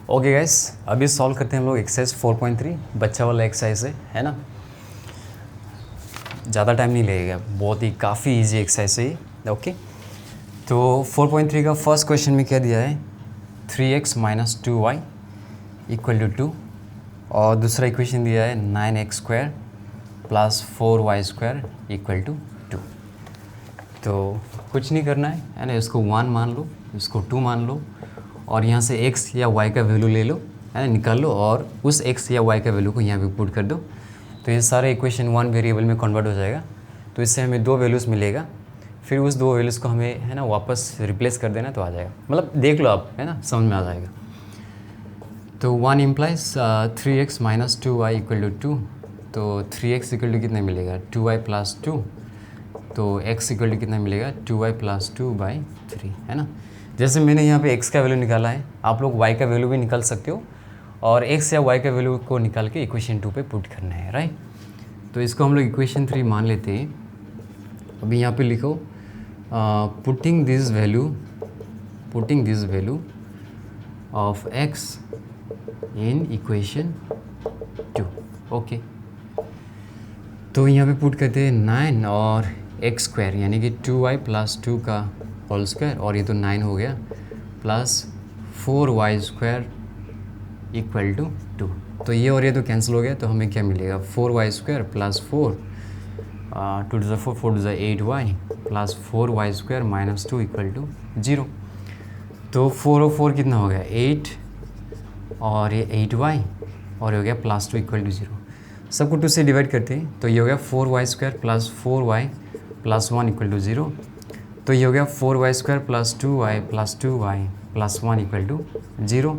Okay guys, अभी solve करते हैं हम लोग एक्सरसाइज 4.3 बच्चा वाला एक्सरसाइज है ना। ज़्यादा टाइम नहीं लगेगा, बहुत ही काफ़ी इजी एक्सरसाइज है ये। ओके, तो 4.3 का फर्स्ट क्वेश्चन में क्या दिया है 3x - 2y = 2 और दूसरा इक्वेशन दिया है 9x² + 4y² = 2। तो कुछ नहीं करना है ना, इसको 1 मान लो, इसको 2 मान लो और यहाँ से x या y का वैल्यू ले लो, है ना, निकाल लो और उस x या y का वैल्यू को यहाँ पे पुट कर दो। तो ये सारे इक्वेशन 1 वेरिएबल में कन्वर्ट हो जाएगा। तो इससे हमें 2 वैल्यूज़ मिलेगा, फिर उस 2 वैल्यूज़ को हमें, है ना, वापस रिप्लेस कर देना तो आ जाएगा। मतलब देख लो आप, है ना, समझ में आ जाएगा। तो 1 इम्प्लाइज 3x - 2y = 2। तो 3x = कितना मिलेगा 2y + 2। तो x = कितना मिलेगा 2y + 2/3, है ना। जैसे मैंने यहाँ पे x का वैल्यू निकाला है, आप लोग y का वैल्यू भी निकाल सकते हो और x या y का वैल्यू को निकाल के इक्वेशन 2 पे पुट करना है, राइट। तो इसको हम लोग इक्वेशन 3 मान लेते हैं। अभी यहाँ पे लिखो putting this value of x in equation 2। Okay, तो यहाँ पे पुट करते हैं 9 और x² यानी कि 2y + 2 का होल स्क्वायर, और ये तो 9 हो गया, प्लस 4y² = 2। तो ये और ये तो कैंसिल हो गया, तो हमें क्या मिलेगा 4y² + 4 2 to the 4 4 to the 8y + 4y² - 2 = 0। तो 4 और 4 कितना हो गया 8 और ये 8y और हो गया +2 = 0। सबको 2 से डिवाइड करते हैं, तो ये हो गया 4y² + 4y + 1 = 0। तो ये हो गया 4y² + 2y + 2y + 1 = 0।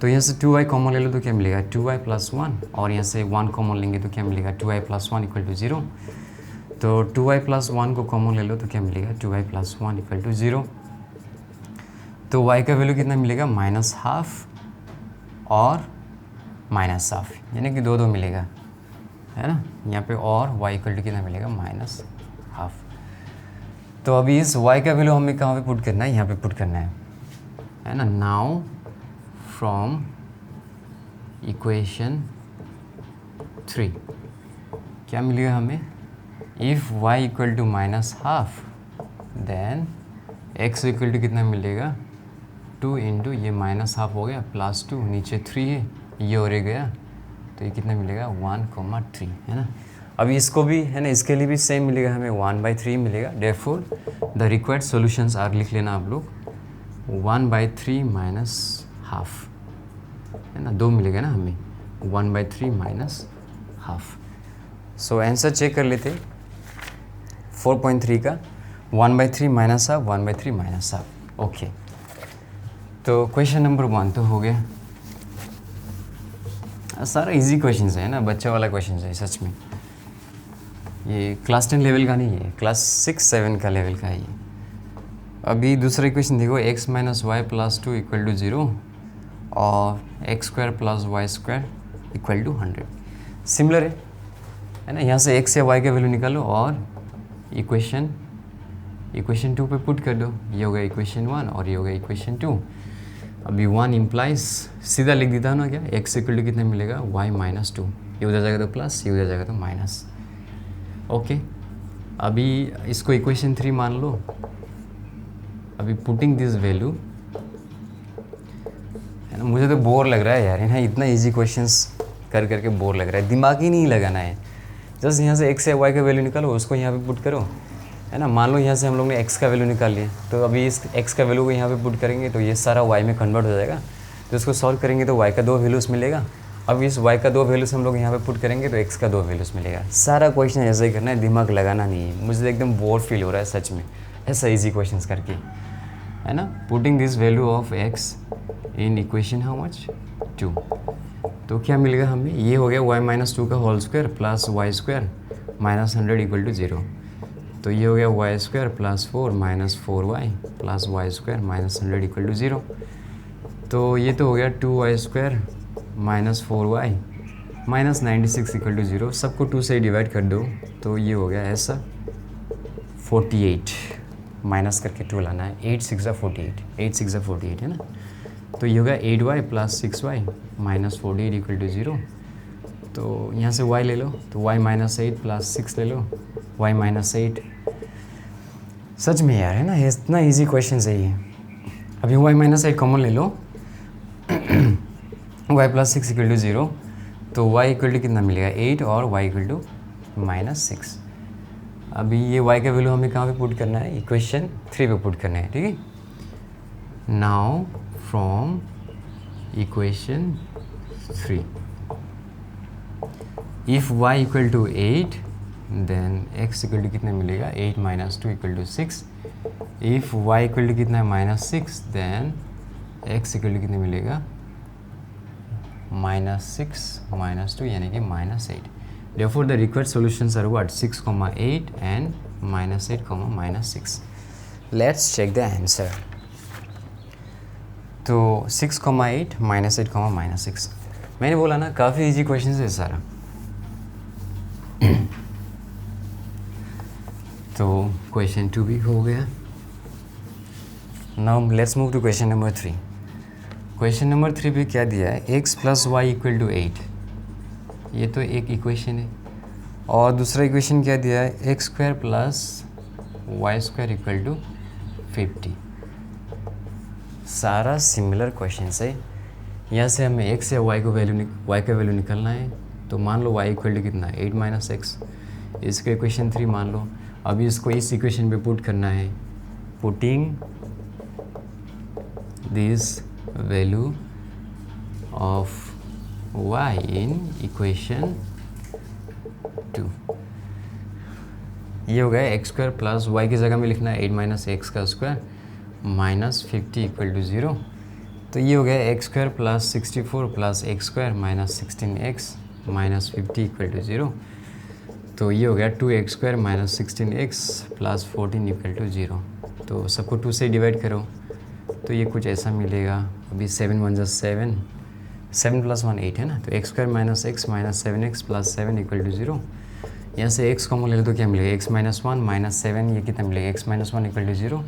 तो यहाँ से 2y कॉमन ले लो तो क्या मिलेगा 2y + 1 और यहाँ से 1 कॉमन लेंगे तो क्या मिलेगा 2y + 1 = 0। तो 2y + 1 को कॉमन ले लो तो क्या मिलेगा 2y + 1 = 0। तो y का वैल्यू कितना मिलेगा -½ और -½ यानी कि 2 मिलेगा, है ना। यहाँ पे और y = कितना मिलेगा -½ तो अभी इस y का वैल्यू हमें कहाँ पे पुट करना है, यहाँ पे पुट करना है ना। नाउ फ्रॉम इक्वेशन 3 क्या मिलेगा हमें, इफ़ y = -½ देन x = कितना मिलेगा 2 × ये -½ हो गया +2 नीचे 3 है, ये और ये गया, तो ये कितना मिलेगा 1,3, है ना। अभी इसको भी, है ना, इसके लिए भी सेम मिलेगा हमें 1/3 मिलेगा। Therefore the required solutions are, लिख लेना आप लोग 1/3 - ½ है ना, 2 मिलेगा ना हमें 1/3 - ½ सो आंसर चेक कर लेते 4.3 का 1/3 - ½ 1/3 - ½ ओके। तो क्वेश्चन नंबर 1 तो हो गया। सारा इजी क्वेश्चन है ना, बच्चा वाला क्वेश्चन है सच में। ये क्लास 10 लेवल का नहीं है, क्लास 6-7 का लेवल का है ये। अभी दूसरा क्वेश्चन देखो x - y + 2 = 0 और x² + y² = 100। सिमिलर है ना। यहाँ से x या y का वैल्यू निकालो और इक्वेशन 2 पे पुट कर दो। ये हो गया इक्वेशन 1 और ये हो गया इक्वेशन 2। अभी 1 इम्प्लाइज सीधा लिख देता हूँ ना, क्या x = कितना मिलेगा y - 2, ये उधर जाएगा तो प्लस, ये उधर जाएगा तो माइनस। ओके, अभी इसको इक्वेशन 3 मान लो। अभी पुटिंग दिस वैल्यू, है ना, मुझे तो बोर लग रहा है यार, है ना, इतना इजी क्वेश्चंस कर करके बोर लग रहा है, दिमाग ही नहीं लगाना है। जस्ट यहाँ से x या y का वैल्यू निकालो, उसको यहाँ पे पुट करो, है ना। मान लो यहाँ से हम लोग ने x का वैल्यू निकाल लिया, तो अभी इस x का वैल्यू को यहाँ पे पुट करेंगे तो ये सारा y में कन्वर्ट हो जाएगा। तो इसको सॉल्व करेंगे तो y का 2 वैल्यूज़ मिलेगा। अब इस y का 2 वैल्यूज़ हम लोग यहाँ पे पुट करेंगे तो x का 2 वैल्यूज़ मिलेगा। सारा क्वेश्चन ऐसा ही करना है, दिमाग लगाना नहीं है। मुझे एकदम बोर फील हो रहा है सच में ऐसा ईजी क्वेश्चन करके, है ना। Putting this value of x in equation how much 2, तो क्या मिलेगा हमें, ये हो गया y - 2 का होल स्क्वायर प्लस y² -100 = 0। तो ये हो गया y² + 4 - 4y + y² -100 = 0। तो ये तो हो गया 2y² - 4y -96 = 0। सबको 2 से डिवाइड कर दो, तो ये हो गया ऐसा 48 माइनस करके 2 लाना है। 8 6 48 है ना। तो ये होगा 8y plus 6y minus 48 equal to 0। तो यहाँ से y ले लो, तो y माइनस 8 प्लस 6 ले लो, y माइनस 8। सच में यार है ना, इतना इजी क्वेश्चन है ये। अभी y माइनस 8 कॉमन ले लो y प्लस 6 इक्वल टू 0, तो y इक्वल टू कितना मिलेगा 8 और y इक्वल टू माइनस 6। अभी ये y का वैल्यू हमें कहाँ पे पुट करना है, इक्वेशन 3 पे पुट करना है, ठीक है। Now from equation 3 if y equal to 8 then x equal to कितना मिलेगा 8 minus 2 equal to 6। If y equal to कितना है minus 6 then x equal to कितना मिलेगा माइनस 6 माइनस 2 यानी कि minus 8। Therefore the required solutions are what, 6, 8 and minus 8, minus 6. Let's check the answer. तो 6, 8 minus 8, minus 6। मैंने बोला ना काफ़ी इजी क्वेश्चन है सारा। तो क्वेश्चन 2 भी हो गया। Now let's move to question number 3. Question number 3 पे क्या दिया है, x plus y equal to 8। ये तो एक इक्वेशन है। और दूसरा इक्वेशन क्या दिया है, x square plus y square equal to 50। सारा सिमिलर क्वेश्चन है। यहाँ से हमें x या y का वैल्यू निकालना है। तो मान लो y इक्वल टू कितना 8 माइनस एक्स, इसको इक्वेशन 3 मान लो। अभी इसको इस इक्वेशन पे पुट करना है। Putting this value of y in equation 2। ये हो गया एक्स स्क्वायर प्लस वाई की जगह में लिखना है 8 माइनस एक्स का स्क्वायर माइनस 50 इक्वल टू 0। तो ये हो गया x square plus 64 plus x square minus 16x minus 50 equal to 0। तो ये हो गया 2x square minus 16x plus 14 equal to 0। तो सबको 2 से डिवाइड करो तो ये कुछ ऐसा मिलेगा। अभी 7 1 7, 7 प्लस 1 8 है ना। तो x square minus x minus 7x plus 7 equal to 0। यहाँ से x कॉमन ले लो तो क्या मिलेगा, x माइनस 1 माइनस 7, ये कितना मिलेगा x minus 1 equal to 0।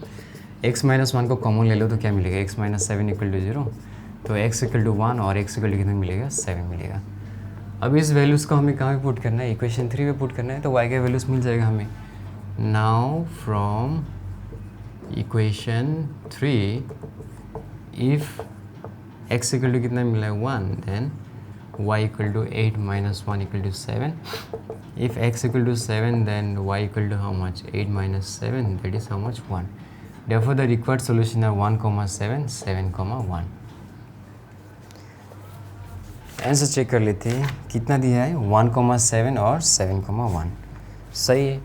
x minus 1 को कॉमन ले लो तो क्या मिलेगा x माइनस 7 इक्वल टू 0। तो x इक्वल टू 1 और x इक्वल टू कितना मिलेगा 7 मिलेगा। अब इस वैल्यूज़ को हमें कहाँ पे पुट करना है, इक्वेशन 3 पे पुट करना है। तो y का वैल्यूज़ मिल जाएगा हमें। Now from equation 3 if x equal to कितना मिला है 1 then y equal to 8 minus 1 equal to 7। If x equal to 7 then y equal to how much 8 minus 7 that is how much 1। Therefore the required solution are 1, 7, 7, 1। Answer check कर लेते हैं कितना दिया है 1, 7 और 7, 1 सही है।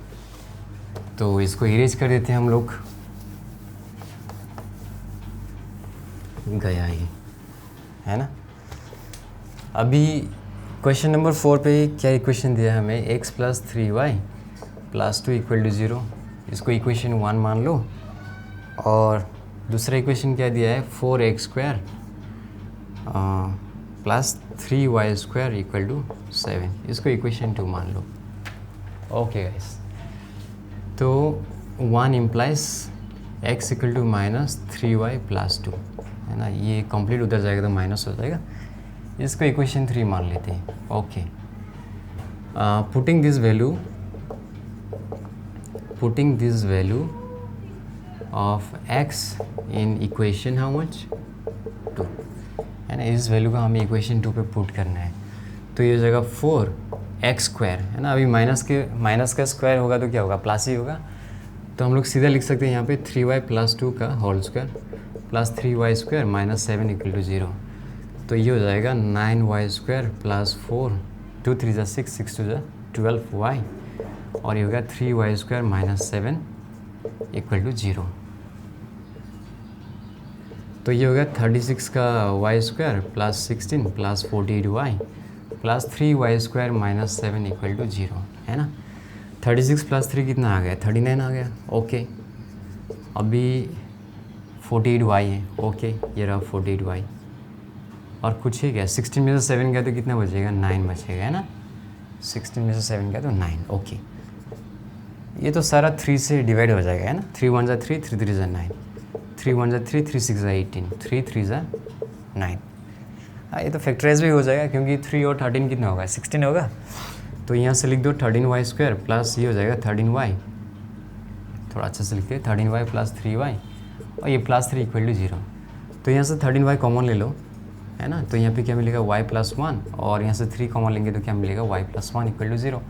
तो इसको इरेज कर देते हैं हम लोग। गया ये है ना। अभी क्वेश्चन नंबर 4 पे क्या इक्वेशन दिया है हमें, x plus 3y plus 2 equal to 0। इसको इक्वेशन 1 मान लो। और दूसरा इक्वेशन क्या दिया है 4x square plus 3y square equal to 7। इसको इक्वेशन 2 मान लो। ओके गाइस, तो 1 implies x equal to minus 3y plus 2 है ना। ये कंप्लीट उधर जाएगा तो माइनस हो जाएगा। इसको इक्वेशन 3 मान लेते हैं। Okay, putting this value of x in equation how much 2 है ना। इस वैल्यू को हमें इक्वेशन 2 पे पुट करना है। तो ये जगह 4x स्क्वायर है ना। अभी माइनस का स्क्वायर होगा तो क्या होगा, प्लस ही होगा। तो हम लोग सीधा लिख सकते हैं यहाँ पे 3y प्लस 2 का whole square plus 3y square minus 7 equal to 0। तो ये हो जाएगा 9y स्क्वायर प्लस 4, 2 3 जा 6, 6 2 जा 12y और ये होगा 3y square minus 7 equal to 0। तो ये होगा 36 का y square plus 16 plus 48y plus 3y square minus 7 equal to 0 है ना। 36 प्लस 3 कितना आ गया 39 आ गया। ओके, अभी 48y है। ओके, ये रहा 48y और कुछ है क्या, 16 में से 7 गया तो कितना बचेगा 9 बचेगा है ना। 16 में से 7 गया तो 9। ओके, ये तो सारा 3 से डिवाइड हो जाएगा है ना। 3 1 जा 3, 3 3 जा 9, 3 1 जा 3, 3 6 जा 18, 3 3 जा 9। हाँ, ये तो फैक्टराइज भी हो जाएगा क्योंकि 3 और 13 कितना होगा, 16 होगा। तो यहाँ से लिख दो 13y² प्लस ये हो जाएगा 13y, थोड़ा अच्छा से लिखते हैं 13y प्लस 3y, और ये प्लस 3 इक्वल टू 0। तो यहाँ से 13y कॉमन ले लो, है ना। तो यहाँ पे क्या मिलेगा y प्लस 1, और यहाँ से 3 कॉमन लेंगे तो क्या मिलेगा y प्लस 1 इक्वल टू 0।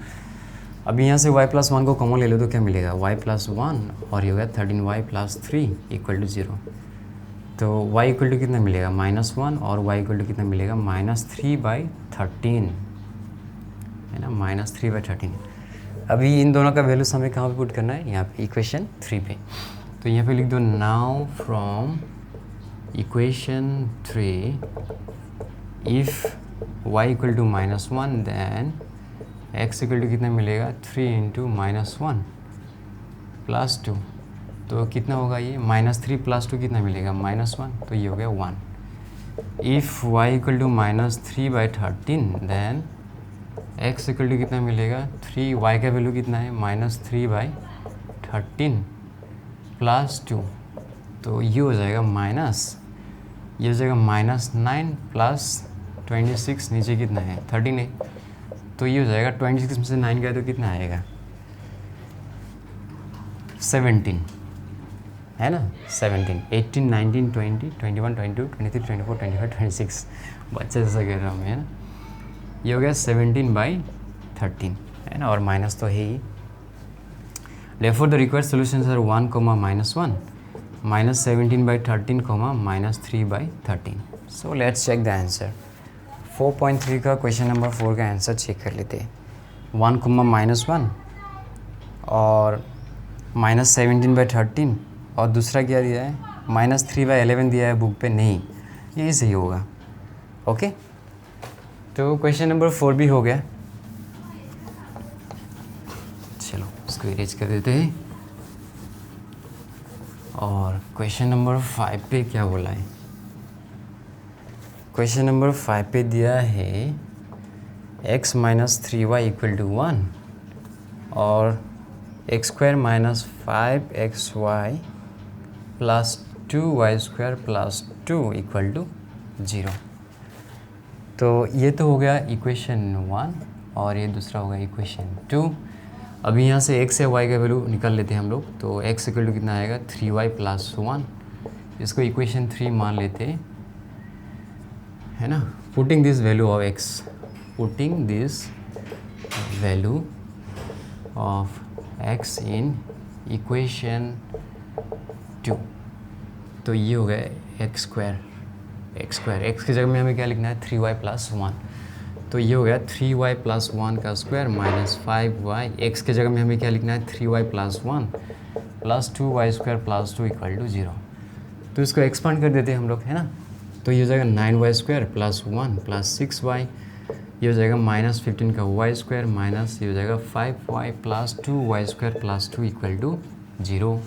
अब यहाँ से y प्लस 1 को कॉमन ले लो तो क्या मिलेगा y प्लस 1, और ये हो गया 13y प्लस 3 इक्वल टू 0। तो y इक्वल टू कितना मिलेगा -1, और y इक्वल टू कितना मिलेगा -3/13, है ना, -3/13। अभी इन दोनों का वैल्यूज हमें कहाँ पे पुट करना है, यहाँ पे इक्वेशन 3 पे। तो यहाँ पे लिख दो now from equation 3 if y equal to -1 then x equal to कितना मिलेगा 3 × -1 प्लस 2। तो कितना होगा ये -3 प्लस 2 कितना मिलेगा -1, तो ये हो गया 1। If y equal to -3/13 then x equal to कितना मिलेगा 3, y का वैल्यू कितना है -3/13 प्लस 2। तो ये हो जाएगा ये हो जाएगा -9 प्लस 26, नीचे कितना है 13 है। तो ये हो जाएगा 26 में से 9 गया तो कितना आएगा 17, है ना, 17, 18, 19, 20, 21, 22, 23, 24, 25, 26, बच्चे जैसा कह रहा हूँ मैं, है ना। ये हो गया 17/13, है ना, और माइनस तो है ही। Therefore the required solutions are 1, -1, -17/13, -3/13। So let's check the answer। 4.3 का क्वेश्चन नंबर 4 का आंसर चेक कर लेते हैं। 1, -1 और -17/13, और दूसरा क्या दिया है -3/11 दिया है बुक पे, नहीं, यही सही होगा। ओके, तो क्वेश्चन नंबर 4 भी हो गया। चलो इसको इरेज कर देते हैं। और क्वेश्चन नंबर 5 पे क्या बोला है, क्वेश्चन नंबर 5 पे दिया है x - 3y इक्वल टू 1 और x² - 5xy plus 2y² plus 2 equal to 0। तो ये तो हो गया इक्वेशन 1, और ये दूसरा होगा इक्वेशन 2। अभी यहाँ से x या y का वैल्यू निकाल लेते हैं हम लोग। तो x इक्वल टू कितना आएगा 3y प्लस 1, इसको इक्वेशन 3 मान लेते हैं, है ना। Putting this value of x, putting this value of x in equation 2। तो ये हो गया x² x की जगह में हमें क्या लिखना है 3y प्लस 1। तो ये हो गया 3y प्लस 1 का स्क्वायर माइनस 5y। x की जगह में हमें क्या लिखना है 3y plus 1 plus 2y² plus 2 equal to 0। तो इसको एक्सपांड कर देते हैं हम लोग, है ना। तो ये हो जाएगा 9y² प्लस 1 प्लस 6y, ये हो जाएगा -15 का y² माइनस ये हो जाएगा 5y plus 2y² plus 2 equal to 0।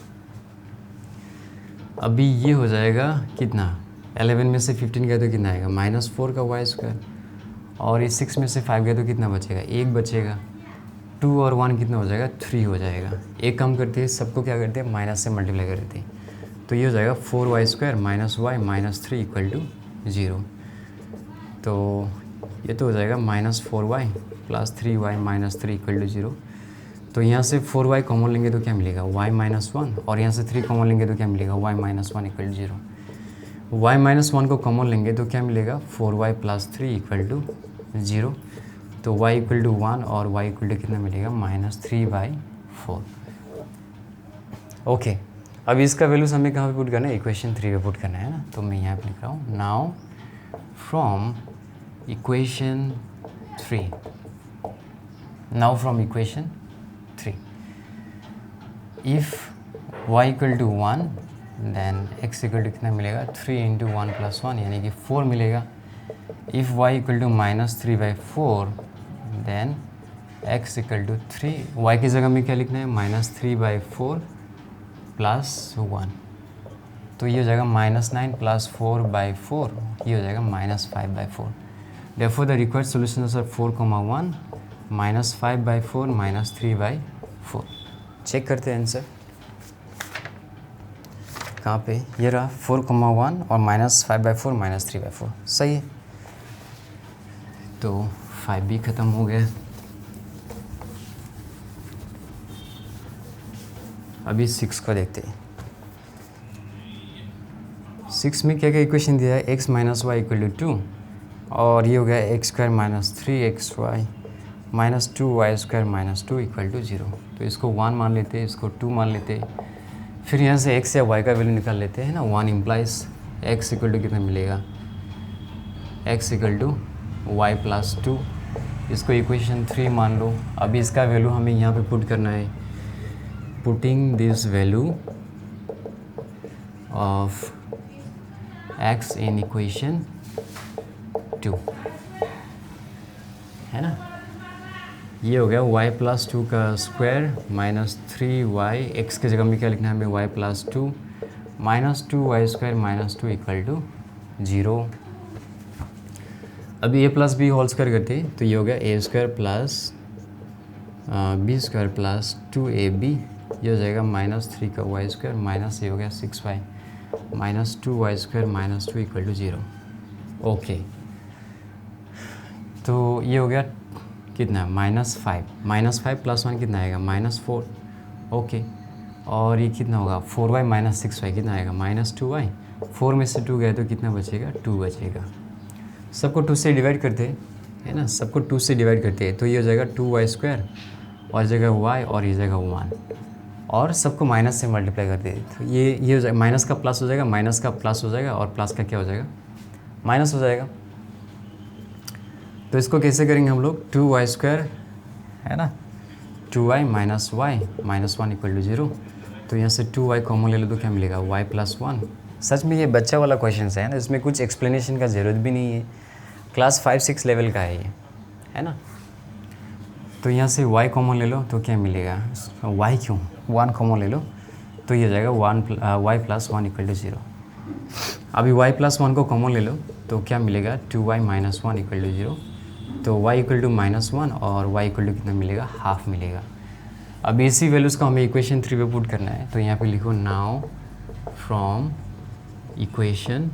अभी ये हो जाएगा कितना, 11 में से 15 गया तो कितना आएगा -4 का y², और ये 6 में से 5 गया तो कितना बचेगा, 1 बचेगा। 2 और 1 कितना हो जाएगा 3 हो जाएगा। एक काम करते हैं, सबको क्या करते हैं माइनस से मल्टीप्लाई कर देते हैं। तो ये हो जाएगा 4y² minus y minus 3 equal to 0। तो ये तो हो जाएगा -4y plus 3y minus 3 equal to 0। तो यहाँ से 4y कॉमन लेंगे तो क्या मिलेगा y - 1, और यहाँ से 3 कॉमन लेंगे तो क्या मिलेगा y - 1 इक्वल टू 0। y - 1 को कॉमन लेंगे तो क्या मिलेगा 4y प्लस 3 इक्वल टू 0। तो y इक्वल टू 1 और y इक्वल टू कितना मिलेगा -3/4। ओके, अब इसका वैल्यूज हमें कहाँ पे पुट करना है, इक्वेशन 3 पे पुट करना है ना। तो मैं यहाँ पे लिख रहा हूँ now from equation 3, now from equation 3 if y equal to 1 then x equal to कितना मिलेगा 3 × 1 + 1 यानी कि 4 मिलेगा। If y equal to -3/4 then x equal to 3, y की जगह में क्या लिखना है -3/4 प्लस 1। तो ये हो जाएगा -9 प्लस 4/4, ये हो जाएगा -5/4। Therefore the required solutions are 4, 1, -5/4, -3/4। Check करते हैं आंसर कहाँ पे, ये रहा 4,1 और -5/4 -3/4, सही है। तो 5 भी ख़त्म हो गया। अभी 6 को देखते हैं। 6 में क्या क्या इक्वेशन दिया है, x - y = 2 और ये हो गया x² - 3xy - 2y² - 2 = 0। तो इसको 1 मान लेते हैं, इसको 2 मान लेते हैं, फिर यहाँ से x या y का वैल्यू निकाल लेते हैं ना। 1 इम्प्लाइज x = कितना मिलेगा, x = y + 2, इसको इक्वेशन 3 मान लो। अभी इसका वैल्यू हमें यहाँ पे पुट करना है। Putting this value of x in equation 2, है ना। ये हो गया y + 2 का स्क्वायर -3y, x की जगह में क्या लिखना है हमें, y + 2 - 2y² - 2 = 0। अभी a + b होल स्क्वायर करते हैं, तो ये हो गया a² + b² + 2ab, ये हो जाएगा -3 का y² माइनस ये हो गया 6y - 2y² - 2 = 0। ओके, तो ये हो गया कितना, -5 + 1 कितना आएगा, -4। ओके, और ये कितना होगा, 4y - 6y कितना आएगा, -2y। 4 में से 2 गए तो कितना बचेगा, 2 बचेगा। सबको 2 से डिवाइड करते हैं, है ना, सबको 2 से डिवाइड करते हैं, तो ये हो जाएगा 2y² और जगह y और ये जगह 1, और सबको माइनस से मल्टीप्लाई करते हैं, तो ये हो जाएगा, माइनस का प्लस हो जाएगा, माइनस का प्लस हो जाएगा, और प्लस का क्या हो जाएगा, माइनस हो जाएगा। तो इसको कैसे करेंगे हम लोग, 2y², है ना, 2y - y -1 = 0। तो यहाँ से 2y कॉमन ले लो तो क्या मिलेगा, y + 1। सच में ये बच्चा वाला क्वेश्चन है ना, इसमें कुछ एक्सप्लेनेशन का ज़रूरत भी नहीं है, क्लास 5-6 लेवल का है ये, है ना। तो यहाँ से y कॉमन ले लो तो क्या मिलेगा, y क्यों, 1 कॉमन ले लो तो ये हो जाएगा y + 1 = 0। अभी y + 1 को कॉमन ले लो तो क्या मिलेगा, 2y - 1 = 0। तो y = -1 और y = कितना मिलेगा, हाफ मिलेगा। अब इसी वैल्यूज़ को हमें इक्वेशन 3 पे पुट करना है, तो यहाँ पे लिखो now from equation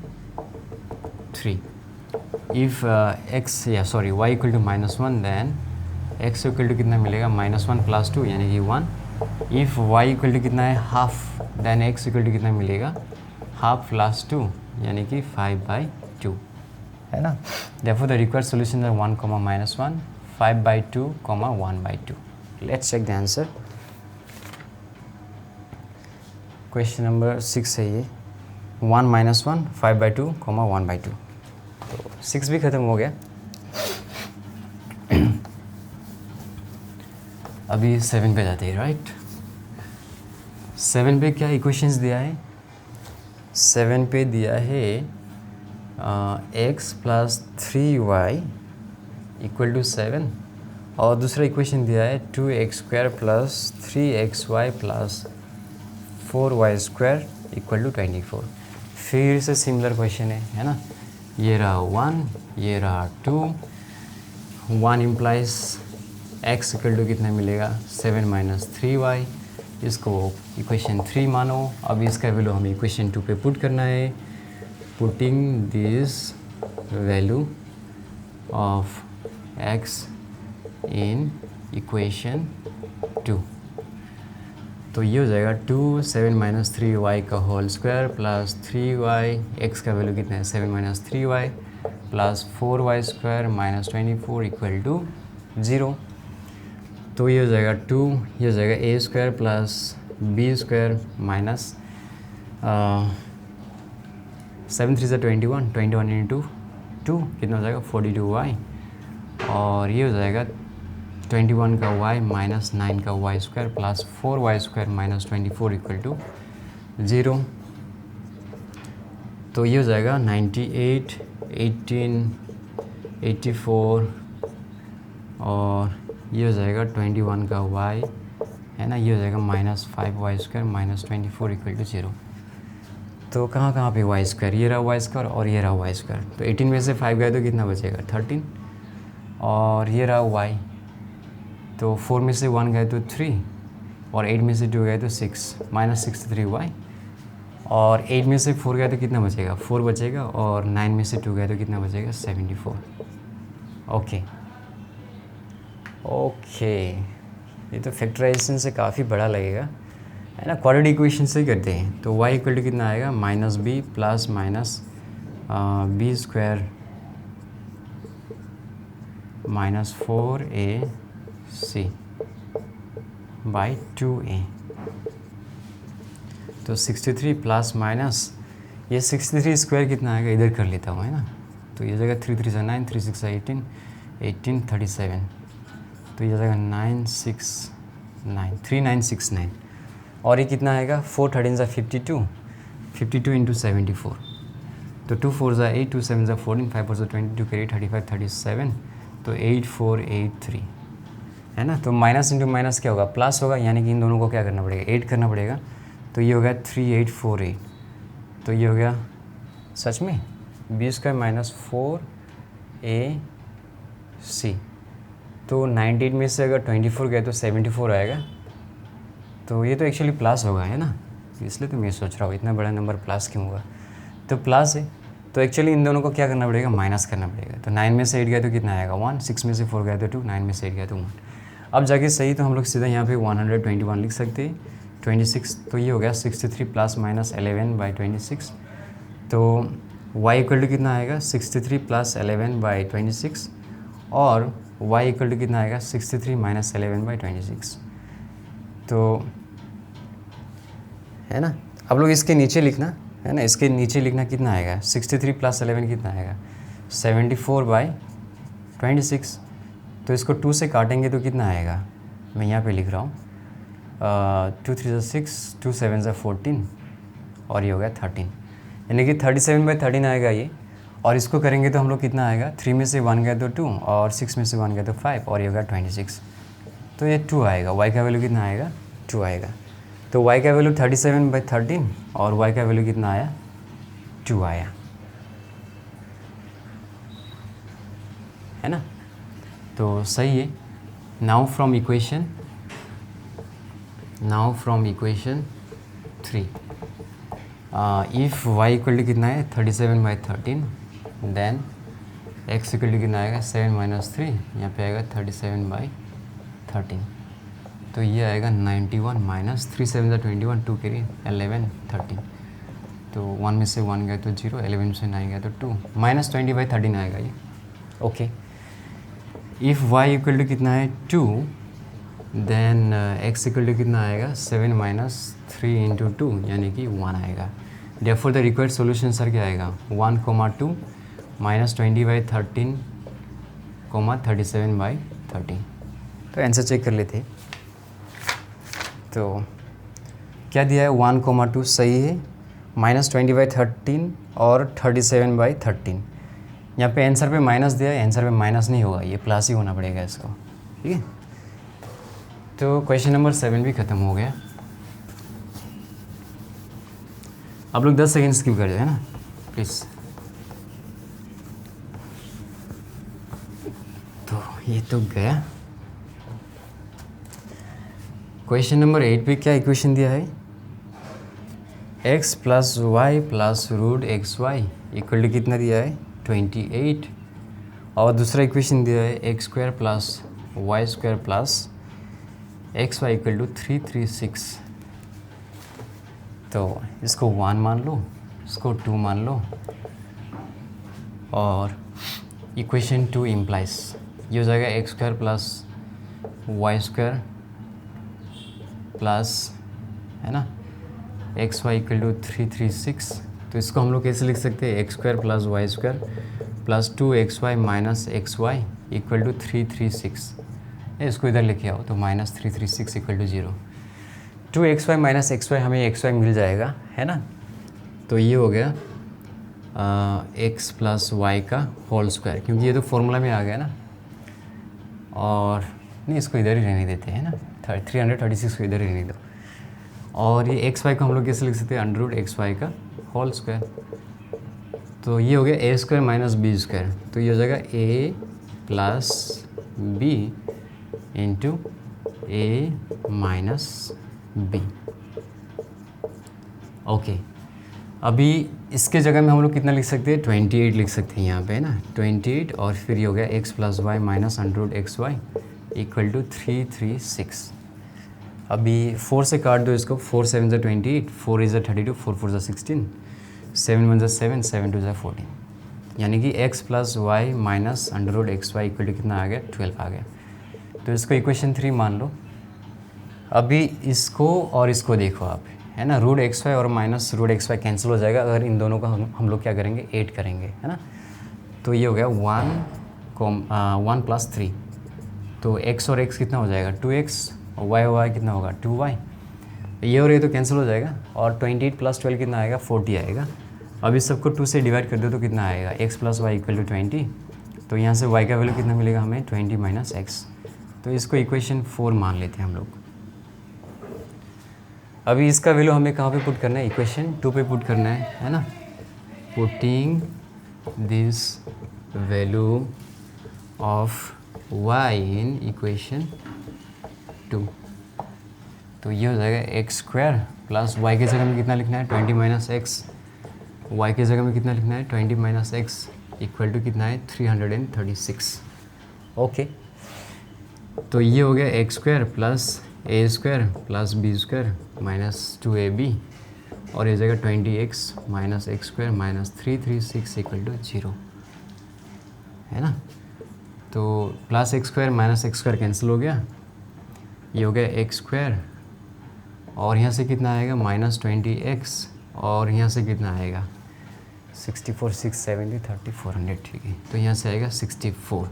3 if y = -1 then x = कितना मिलेगा, -1 + 2 यानी कि 1। इफ़ y = कितना है, हाफ, देन x = कितना मिलेगा, हाफ + 2 यानी कि 5/2, है ना। Therefore the required solution is 1, -1, 5/2, 1/2. Let's check the answer. Question number 6 है ये, 1 - 1, 5/2, 1/2। तो 6 भी ख़त्म हो गया। अभी 7 पे जाते हैं, राइट। 7 पे क्या इक्वेशंस दिया है, 7 पे दिया है x + 3y = 7, और दूसरा इक्वेशन दिया है 2x² + 3xy + 4y² = 24। फिर से सिमिलर क्वेश्चन है ना। ये रहा 1, ये रहा 2, 1 इम्प्लाइज x = कितना मिलेगा, 7 - 3y, इसको इक्वेशन 3 मानो। अब इसका वैल्यू हमें इक्वेशन 2 पे पुट करना है। Putting this value of x in equation 2, तो ये हो जाएगा 2 7 - 3y का whole square plus 3y, x का वैल्यू कितना है, 7 - 3y प्लस 4y² - 24 = 0। तो ये हो जाएगा 2, ये हो जाएगा a² प्लस b² माइनस 7 3 21, 21 × 2 कितना हो जाएगा 42y, और ये हो जाएगा 21 का y माइनस 9 का y² प्लस 4y² - 24 = 0। तो ये हो जाएगा 98, 18, 84, और ये हो जाएगा 21 का y, है ना, ये हो जाएगा -5y² - 24 = 0। तो कहाँ पे y², ये रहा y² और ये रहा y²। तो 18 में से 5 गए तो कितना बचेगा 13, और ये रहा y, तो 4 में से 1 गए तो 3, और 8 में से 2 गए तो 6, -63y, और 8 में से 4 गया तो कितना बचेगा, 4 बचेगा, और 9 में से 2 गया तो कितना बचेगा, 74। ओके ओके, ये तो फैक्टराइजेशन से काफ़ी बड़ा लगेगा, है ना। क्वाड्रेटिक इक्वेशन से ही करते हैं। तो y इक्वल टू कितना आएगा, minus b plus minus b square minus 4ac by 2a। तो 63 प्लस माइनस ये 63 स्क्वायर कितना आएगा, इधर कर लेता हूँ, है ना। तो ये जगह 3 3 से 9, 3 6 18, 18 37, तो ये जगह 969 3969, और ये कितना आएगा, 4 13 सा 52, 52 इंटू 74, तो 2 4 सा 8, 2 7 सा 14, 5 4 सा 22 कैरी 35 37, तो 8483, है ना। तो माइनस इंटू माइनस क्या होगा, प्लस होगा, यानी कि इन दोनों को क्या करना पड़ेगा, 8 करना पड़ेगा। तो ये हो गया 3848, तो ये हो गया सच में बी स्क्वायर माइनस 4ac। तो 98 में से अगर 24 गए तो 74 आएगा, तो ये तो एक्चुअली प्लस होगा, है ना। इसलिए तो मैं सोच रहा हूँ इतना बड़ा नंबर प्लस क्यों होगा, तो प्लस है। तो एक्चुअली इन दोनों को क्या करना पड़ेगा, माइनस करना पड़ेगा। तो 9 में से 8 गया तो कितना आएगा, 1, 6 में से 4 गया तो 2, 9 में से 8 गया तो 1। अब जाके सही, तो हम लोग सीधा यहाँ पे 121 लिख सकते हैं, 26, तो ये हो गया 63 प्लस माइनस 11 बाई 26। तो y इक्वल टू कितना आएगा, 63 प्लस 11 बाई 26, और y इक्वल टू कितना आएगा, 63 माइनस 11 बाई 26। तो है ना, अब लोग इसके नीचे लिखना, है ना, इसके नीचे लिखना कितना आएगा, 63 प्लस 11 कितना आएगा, 74 बाई 26। तो इसको 2 से काटेंगे तो कितना आएगा, मैं यहाँ पे लिख रहा हूँ, 2 3 6, 2 7 14, और ये हो गया 13, यानी कि 37 बाई 13 आएगा ये। और इसको करेंगे तो हम लोग कितना आएगा, 3 में से 1 गया तो 2, और 6 में से 1 गया तो 5, और ये हो गया 26। तो ये 2 आएगा, y का वैल्यू कितना आएगा, 2 आएगा। तो y का वैल्यू 37 बाई 13, और y का वैल्यू कितना आया, 2 आया, है ना। तो सही है। Now from equation 3, if y equal to कितना है, 37 by 13, then x equal to कितना आएगा, 7 माइनस 3, यहाँ पे आएगा 37 बाई 13। तो ये आएगा 91 माइनस 3 7 ज़ा 21, 2 कैरी 11 13, तो 1 में से 1 गया तो 0, 11 में से 9 गया तो 2, माइनस 20 बाई 13 आएगा ये। Okay, if y equal to कितना है, 2, देन x इक्वल टू कितना आएगा, 7 माइनस 3 इंटू 2, यानी कि 1 आएगा। Therefore the required solution sir क्या आएगा, 1, 2 माइनस 20 बाई 13, 37 बाई 13। तो आंसर चेक कर लेते हैं। तो क्या दिया है, 1, 2 सही है, माइनस 20 बाई 13 और 37 बाई 13। यहाँ पे आंसर पे माइनस दिया है, आंसर पे माइनस नहीं होगा, ये प्लस ही होना पड़ेगा इसको, ठीक है। तो क्वेश्चन नंबर 7 भी ख़त्म हो गया। आप लोग 10 सेकेंड स्किप कर जाए, है ना, प्लीज़। तो ये तो गया। क्वेश्चन नंबर 8 पे क्या इक्वेशन दिया है, x plus y plus root x y equal to कितना दिया है, 28, और दूसरा इक्वेशन दिया है x square plus y square plus x y equal to 336। तो इसको 1 मान लो, इसको 2 मान लो, और इक्वेशन 2 इम्प्लाइज ये हो जाएगा x square plus y square plus, है ना, एक्स वाई इक्वल टू 336। तो इसको हम लोग कैसे लिख सकते हैं, x square plus y square plus 2xy minus x y equal to 336। इसको इधर लेके आओ तो minus 336 equal to 0। 2xy minus x y, हमें एक्स वाई मिल जाएगा, है ना। तो ये हो गया x प्लस वाई का होल स्क्वायर, क्योंकि ये तो फॉर्मूला में आ गया ना। और नहीं, इसको इधर ही रहने देते हैं ना, 336 को इधर ही रहने दो। और ये एक्स वाई को हम लोग कैसे लिख सकते हैं, अंडर रूट एक्स वाई का होल स्क्वायर। तो ये हो गया a square minus b square, तो ये हो जाएगा ए plus b into a minus B. Okay, अभी इसके जगह में हम लोग कितना लिख सकते हैं, 28 लिख सकते हैं यहाँ पे, है ना, 28, और फिर ये हो गया x plus y minus under x y equal to 336। अभी 4 से काट दो इसको, 4 7 ज़ा 28, 4 इज़ 32, 4 4 ज़ा 16, 7 1 ज़ा 7, 7 2 ज़ा 14, यानी कि x plus y minus under x y equal to कितना आ गया, 12 आ गया। तो इसको इक्वेशन 3 मान लो। अभी इसको और इसको देखो आप, है ना, रूट एक्स वाई और minus root x y cancel हो जाएगा अगर इन दोनों का हम लोग क्या करेंगे, 8 करेंगे, है ना। तो ये हो गया 1 प्लस 3, तो x और x कितना हो जाएगा, 2x, और y कितना होगा, 2y, ये और ये तो कैंसिल हो जाएगा, और 28 प्लस 12 कितना आएगा, 40 आएगा। अब इस सबको 2 से डिवाइड कर दो तो कितना आएगा, x plus y equal to 20, तो यहाँ से y का वैल्यू कितना मिलेगा हमें, 20 माइनस एक्स। तो इसको इक्वेशन 4 मान लेते हैं हम लोग। अभी इसका वैल्यू हमें कहाँ पे पुट करना है, इक्वेशन 2 पे पुट करना है ना। Putting this value of y in equation 2, तो ये हो जाएगा एक्स स्क्वायर प्लस वाई के जगह में कितना लिखना है, 20 माइनस एक्स, वाई के जगह में कितना लिखना है, 20 माइनस एक्स इक्वल टू कितना है, 336। ओके, तो ये हो गया x square plus a square plus b square minus 2ab, और ये जगह 20x minus x square minus 336 equal to 0, है ना। तो plus x square minus x square cancel हो गया, ये हो गया एक्स स्क्वायर, और यहाँ से कितना आएगा, माइनस 20x, और यहाँ से कितना आएगा, 64 6 70 30 400, ठीक है, तो यहाँ से आएगा 64।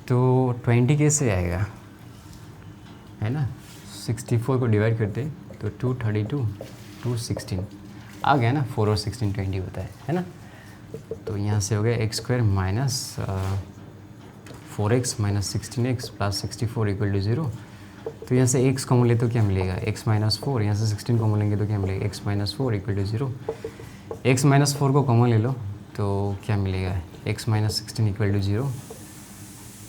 तो 20 कैसे आएगा, है ना, 64 को डिवाइड करते तो 232 216 आ गया ना, 4 और 16 20 होता है ना। तो यहाँ से हो गया x square minus 4x minus 16x plus 64 equal to 0। तो यहाँ से x कॉमन ले तो क्या मिलेगा, x माइनस 4, यहाँ से 16 कॉमन लेंगे तो क्या मिलेगा, x minus 4 equal to 0। x minus 4 को कॉमन ले लो तो क्या मिलेगा, x माइनस 16 इक्वल टू 0।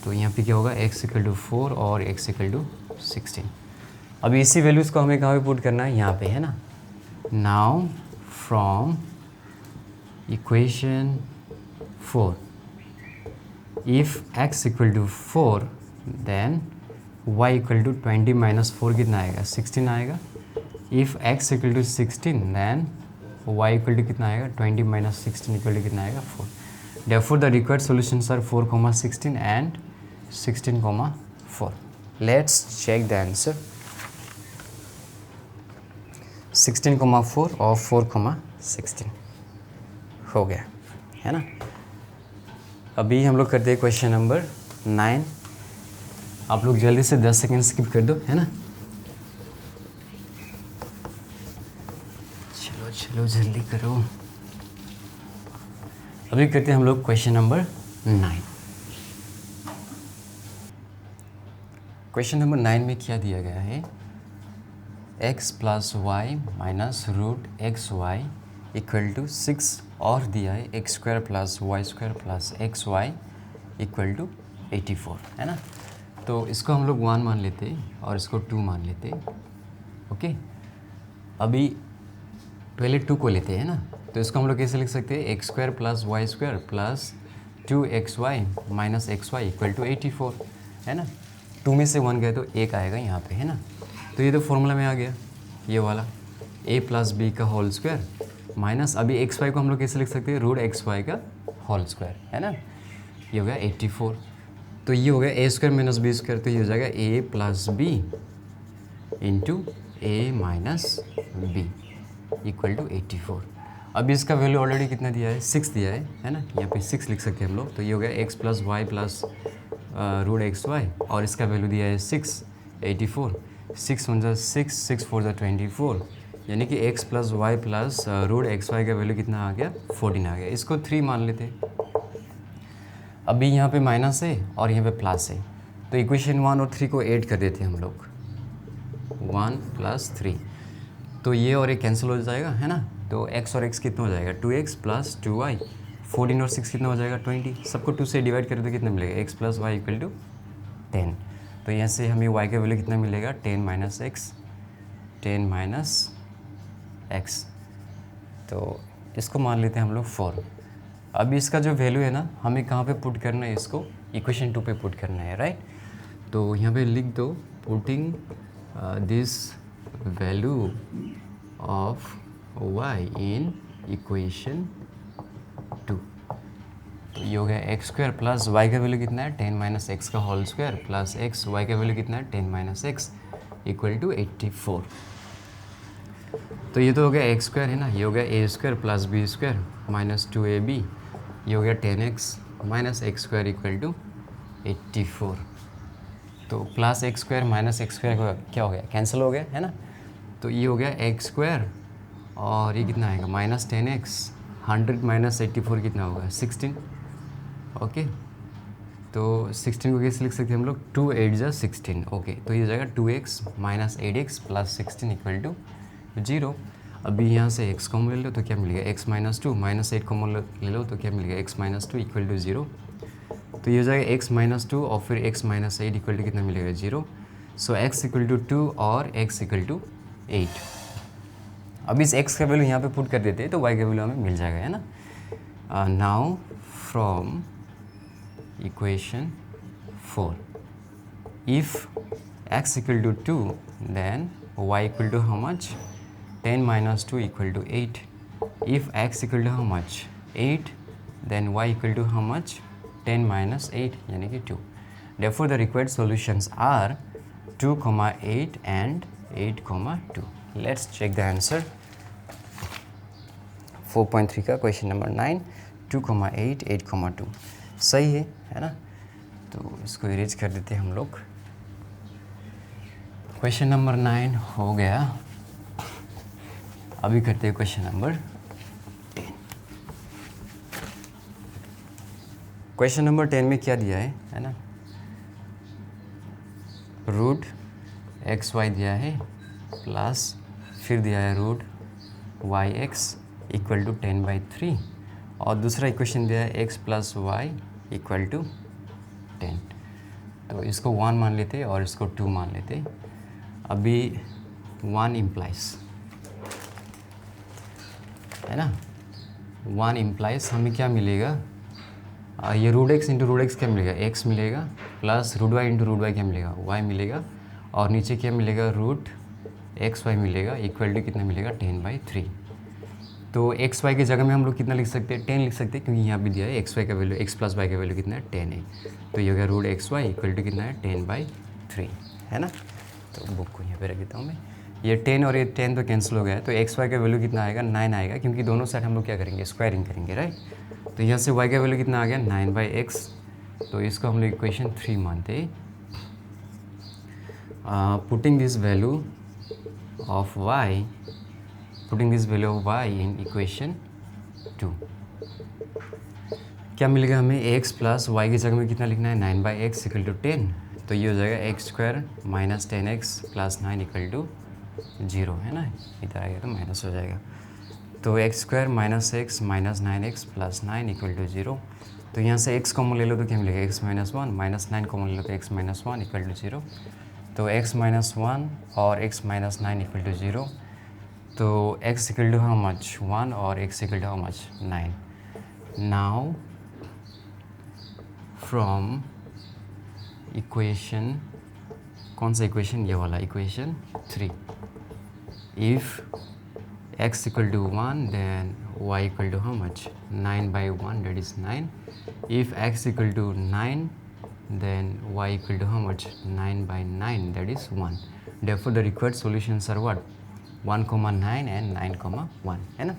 तो यहाँ पे क्या होगा, x इक्वल टू 4 और x इक्वल टू 16। अभी इसी वैल्यूज़ को हमें कहाँ पे पुट करना है, यहाँ पे, है ना। Now from equation 4, if x equal to 4 then y equal to 20 minus 4 कितना आएगा, 16 आएगा। If x equal to 16 then y equal to कितना आएगा, 20 माइनस 16 इक्वल टू कितना आएगा, 4। Therefore the required solutions are 4, 16 and 16, 4. Let's check the answer. 16, 4 और 4, 16 हो गया, है ना। अभी हम लोग करते हैं क्वेश्चन नंबर 9। आप लोग जल्दी से 10 सेकेंड स्किप कर दो, है ना। चलो चलो जल्दी करो। अभी करते हैं हम लोग क्वेश्चन नंबर 9। क्वेश्चन नंबर 9 में क्या दिया गया है, x plus y minus root x y equal to 6, और दिया है x square plus y square plus x y equal to 84, है ना। तो इसको हम लोग 1 मान लेते और इसको 2 मान लेते। ओके, अभी पहले 2 को लेते हैं ना, तो इसको हम लोग कैसे लिख सकते हैं, x square plus y square plus 2xy minus x y equal to 84, है ना। 2 में से 1 गए तो 1 आएगा यहाँ पे, है ना। तो ये तो फॉर्मूला में आ गया, ये वाला a प्लस बी का होल स्क्वायर माइनस, अभी एक्स वाई को हम लोग कैसे लिख सकते हैं, रूट एक्स वाई का होल स्क्वायर, है ना। ये हो गया 84। तो ये हो गया a square minus b square, तो ये हो जाएगा a plus b into a minus b equal to 84। अब इसका वैल्यू ऑलरेडी कितना दिया है, 6 दिया है ना। यहाँ पे 6 लिख सकते हैं हम लोग। तो ये हो गया x plus y plus root x y, और इसका वैल्यू दिया है 6, 84। 6 1 ज़ा 6, 6 4 ज़ा 24, यानी कि x plus y plus root x y का वैल्यू कितना आ गया, 14 आ गया। इसको 3 मान लेते। अभी यहाँ पे माइनस है और यहाँ पे प्लस है, तो इक्वेशन 1 और 3 को ऐड कर देते हैं हम लोग, 1 प्लस 3। तो ये और ये कैंसिल हो जाएगा, है ना। तो x और x कितना हो जाएगा, 2x प्लस 2y। 14 और 6 कितना हो जाएगा, 20। सबको 2 से डिवाइड करें तो कितना मिलेगा, x plus y equal to 10। तो यहाँ से हमें y का वैल्यू कितना मिलेगा, 10 माइनस एक्स, 10 माइनस x। तो इसको मान लेते हैं हम लोग 4। अब इसका जो वैल्यू है ना, हमें कहाँ पे पुट करना है, इसको इक्वेशन 2 पे पुट करना है, राइट। तो यहाँ पे लिख दो putting this value of y in equation 2। तो ये हो गया एक्स स्क्वायर प्लस वाई का वैल्यू कितना है 10 माइनस एक्स का whole square plus x, y का वैल्यू कितना है 10 माइनस एक्स इक्वल टू 84। तो ये तो हो गया एक्स स्क्वायर है ना, ये हो गया a square plus b square minus 2ab, ये हो गया 10x minus x square equal to 84। तो plus x square minus x square क्या हो गया, कैंसिल हो गया है ना। तो ये हो गया एक्स स्क्वायर और ये कितना आएगा माइनस 10x, 100 माइनस 84 कितना होगा 16। ओके, तो 16 को कैसे लिख सकते हैं हम लोग, 2 8 जा 16। ओके, तो ये जाएगा 2x minus 8x plus 16 equal to 0। अभी यहाँ से x कॉमन ले लो तो क्या मिलेगा x माइनस 2, माइनस 8 कॉमन ले लो तो क्या मिलेगा x माइनस 2 इक्वल टू 0। तो ये हो जाएगा x माइनस 2 और फिर x माइनस 8 इक्वल टू कितना मिलेगा 0। सो x इक्वल टू 2 और x इक्वल टू 8। अब इस x का वैल्यू यहाँ पे पुट कर देते हैं तो y का वैल्यू हमें मिल जाएगा, है ना। Now from equation 4, if x equal to 2 then y equal to how much, 10 minus 2 equal to 8. If x equal to how much, 8, then y equal to how much, 10 minus 8 यानी कि 2. Therefore the required solutions are 2, 8 and 8, 2. Let's check the answer. 4.3 का question number 9, 2, 8, 8, 2 सही है ना। तो इसको erase कर देते हैं हम लोग। क्वेश्चन नंबर 9 हो गया। अभी करते हैं क्वेश्चन नंबर 10। क्वेश्चन नंबर 10 में क्या दिया है ना, रूट एक्स वाई दिया है प्लस फिर दिया है root y x equal to 10/3 और दूसरा इक्वेशन दिया है x plus y equal to 10। तो इसको 1 मान लेते और इसको 2 मान लेते। अभी 1 इम्प्लाइज है ना, 1 इम्प्लाइज हमें क्या मिलेगा, ये root x into root x क्या मिलेगा, एक्स मिलेगा plus root y into root y क्या मिलेगा, वाई मिलेगा और नीचे क्या मिलेगा रूट एक्स वाई मिलेगा इक्वल टू कितना मिलेगा 10/3। तो एक्स वाई की जगह में हम लोग कितना लिख सकते हैं, 10 लिख सकते हैं क्योंकि यहाँ भी दिया है एक्स वाई का वैल्यू, एक्स प्लस वाई का वैल्यू कितना है 10 है। तो ये हो गया root x y equal to कितना है 10/3, है ना। तो बुक को यहाँ पे रख देता हूँ मैं। ये 10 और ये 10 तो कैंसिल हो गया है, तो एक्स वाई का वैल्यू कितना आएगा 9 आएगा क्योंकि दोनों साइड हम लोग क्या करेंगे स्क्वायरिंग करेंगे, राइट। तो यहाँ से वाई का वैल्यू कितना आ गया 9/x। तो इसको हम लोग इक्वेशन 3 मानते हैं। Putting this value of y, putting this value of y in equation 2 क्या मिलेगा हमें, x प्लस वाई की जगह में कितना लिखना है 9/x इक्वल टू 10। तो ये हो जाएगा x square minus 10x plus 9 equal to 0, है ना। इधर आ गया तो माइनस हो जाएगा। तो x square minus x minus 9x plus 9 equal to 0। तो यहाँ से x कॉमन ले लो तो क्या मिलेगा x माइनस 1, माइनस 9 कॉमन ले लो तो x माइनस 1 इक्वल टू 0। तो x माइनस 1 और x माइनस 9 इक्वल टू 0। तो x equal to how much 1 और x equal to how much 9। Now from equation, कौन सा इक्वेशन, ये वाला equation 3, if x equal to 1 then y equal to how much 9/1 that is 9। If x equal to 9 then y equal to how much 9/9 that is 1. Therefore the required solutions are what 1,9 and 9,1, है ना।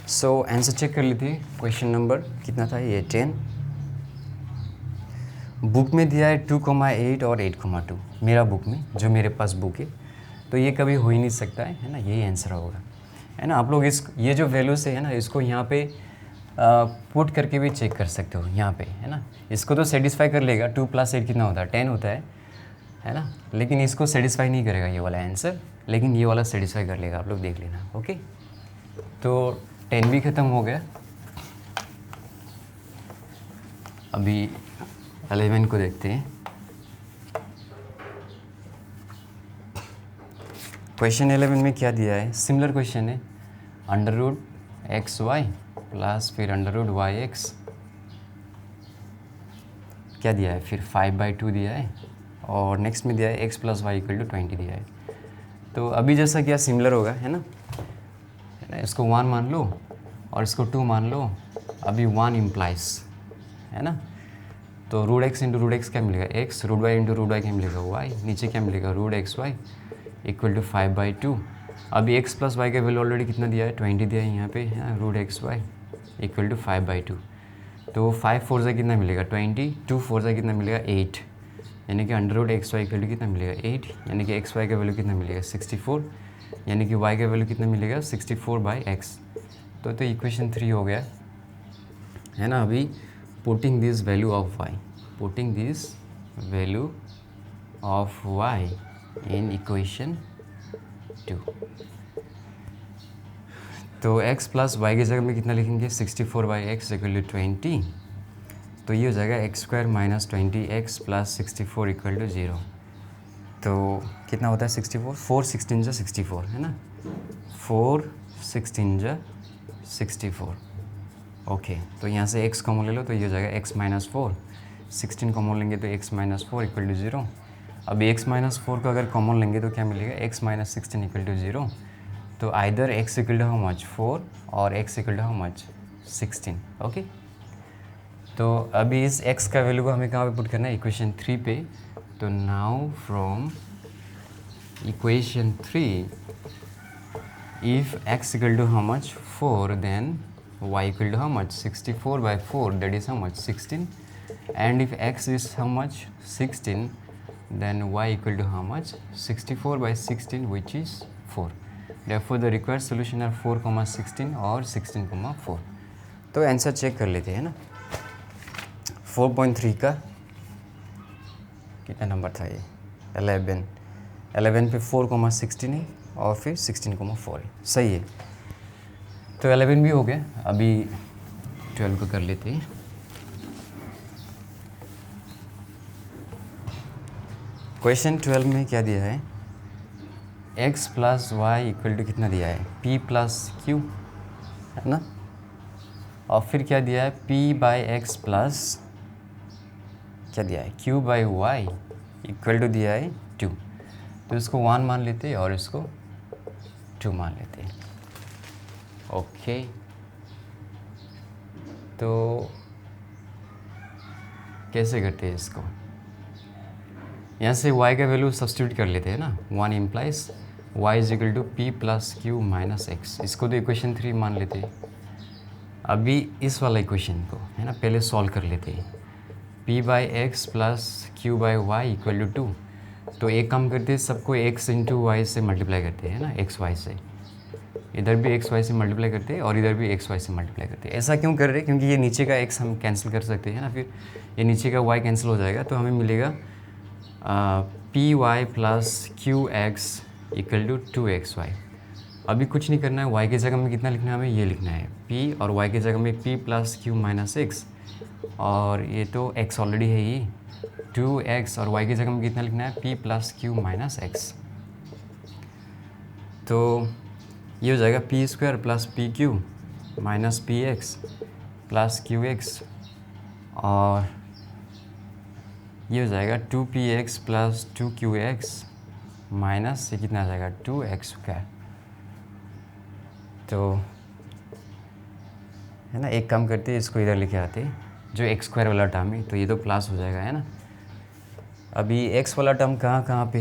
सो answer check कर लेते हैं। Question number कितना था ये 10। Book में दिया है 2,8 और 8,2 मेरा बुक में, जो मेरे पास बुक है। तो ये कभी हो ही नहीं सकता है ना, यही आंसर होगा, है ना। आप लोग इस ये जो वैल्यूज है ना, इसको यहाँ पे पुट करके भी चेक कर सकते हो यहाँ पे, है ना। इसको तो सेटिस्फाई कर लेगा, 2 + 8 कितना होता है 10 होता है ना। लेकिन इसको सेटिस्फाई नहीं करेगा ये वाला आंसर, लेकिन ये वाला सेटिस्फाई कर लेगा, आप लोग देख लेना। ओके, तो 10 भी ख़त्म हो गया। अभी 11 को देखते हैं। क्वेश्चन 11 में क्या दिया है, सिमिलर क्वेश्चन है, under root x y plus फिर अंडर रूट वाई एक्स, क्या दिया है फिर 5/2 दिया है, और नेक्स्ट में दिया है x plus y equal to 20 दिया है। तो अभी जैसा क्या सिमिलर होगा, है ना, इसको 1 मान लो और इसको 2 मान लो। अभी 1 इम्प्लाइज, है ना, तो root x into root x क्या मिलेगा x, root y into root y क्या मिलेगा y, नीचे क्या मिलेगा root x y equal to 5/2। अभी x प्लस वाई का वैल्यू ऑलरेडी कितना दिया है, 20 दिया है यहाँ पे, है root x y equal to 5/2। तो 5 4 से कितना मिलेगा 20, 2 4 से कितना मिलेगा 8, यानी कि under root x y equal to कितना मिलेगा 8, यानी कि एक्स वाई का वैल्यू कितना मिलेगा 64, यानी कि y का वैल्यू कितना मिलेगा 64/x। तो इक्वेशन 3 हो गया, है ना। अभी putting this value of y, putting this value of y in equation 2, तो x प्लस वाई की जगह में कितना लिखेंगे 64/x इक्वल टू 20, तो ये हो जाएगा x² minus 20x plus 64 equal to 0। तो कितना होता है 64, 4 16 जा 64, है ना, 4 16 जा 64। ओके, तो यहाँ से x कॉमन ले लो तो ये हो जाएगा x माइनस 4, 16 कॉमन लेंगे तो x माइनस 4 इक्वल टू 0। अभी x माइनस 4 को अगर कॉमन लेंगे तो क्या मिलेगा x माइनस 16 इक्वल टू 0। तो either x equal to how much 4 और x equal to how much 16। Okay, तो अभी इस x का वैल्यू को हमें कहाँ पे पुट करना है, इक्वेशन 3 पे। तो now from equation 3 if x equal to how much 4, then y equal to how much 64/4, that is how much 16, and if x is how much 16, then y equal to how much 64/16, which is 4. Therefore the required solution are 4,16 और 16,4। तो answer check कर लेते हैं ना, 4.3 का कितना number था ये, 11 पे 4,16 है और फिर 16,4 है, सही है। तो 11 भी हो गया, अभी 12 को कर लेते हैं। क्वेश्चन 12 में क्या दिया है, x plus y equal to कितना दिया है p प्लस क्यू, है ना, और फिर क्या दिया है p/x प्लस क्या दिया है q/y इक्वल टू दिया है 2। तो इसको 1 मान लेते हैं और इसको 2 मान लेते हैं। ओके, तो कैसे करते हैं इसको, यहाँ से y का वैल्यू सब्स्टिट्यूट कर लेते हैं ना, 1 implies y is equal to p plus q minus x, इसको तो इक्वेशन 3 मान लेते हैं। अभी इस वाला इक्वेशन को, है ना, पहले सॉल्व कर लेते हैं, p/x plus q/y equal to 2। तो एक काम करते हैं, सबको x इंटू वाई से मल्टीप्लाई करते हैं ना, एक्स वाई से, इधर भी एक्स वाई से मल्टीप्लाई करते हैं और इधर भी एक्स वाई से मल्टीप्लाई करते हैं। ऐसा क्यों कर रहे हैं, क्योंकि ये नीचे का x हम कैंसिल कर सकते हैं ना, फिर ये नीचे का y कैंसिल हो जाएगा, तो हमें मिलेगा py plus qx equal to 2xy। अभी कुछ नहीं करना है, y की जगह में कितना लिखना है, हमें ये लिखना है p, और y की जगह में p plus q minus x, और ये तो x ऑलरेडी है ये 2x, और y की जगह में कितना लिखना है p plus q minus x. तो ये हो जाएगा p² plus pq minus px plus qx, और ये हो जाएगा 2px प्लस 2qx माइनस ये कितना आ जाएगा 2x²। तो है ना, एक काम करते हैं, इसको इधर लेके आते हैं, जो x² वाला टर्म है, तो ये तो प्लस हो जाएगा, है ना। अभी x वाला टर्म कहाँ पे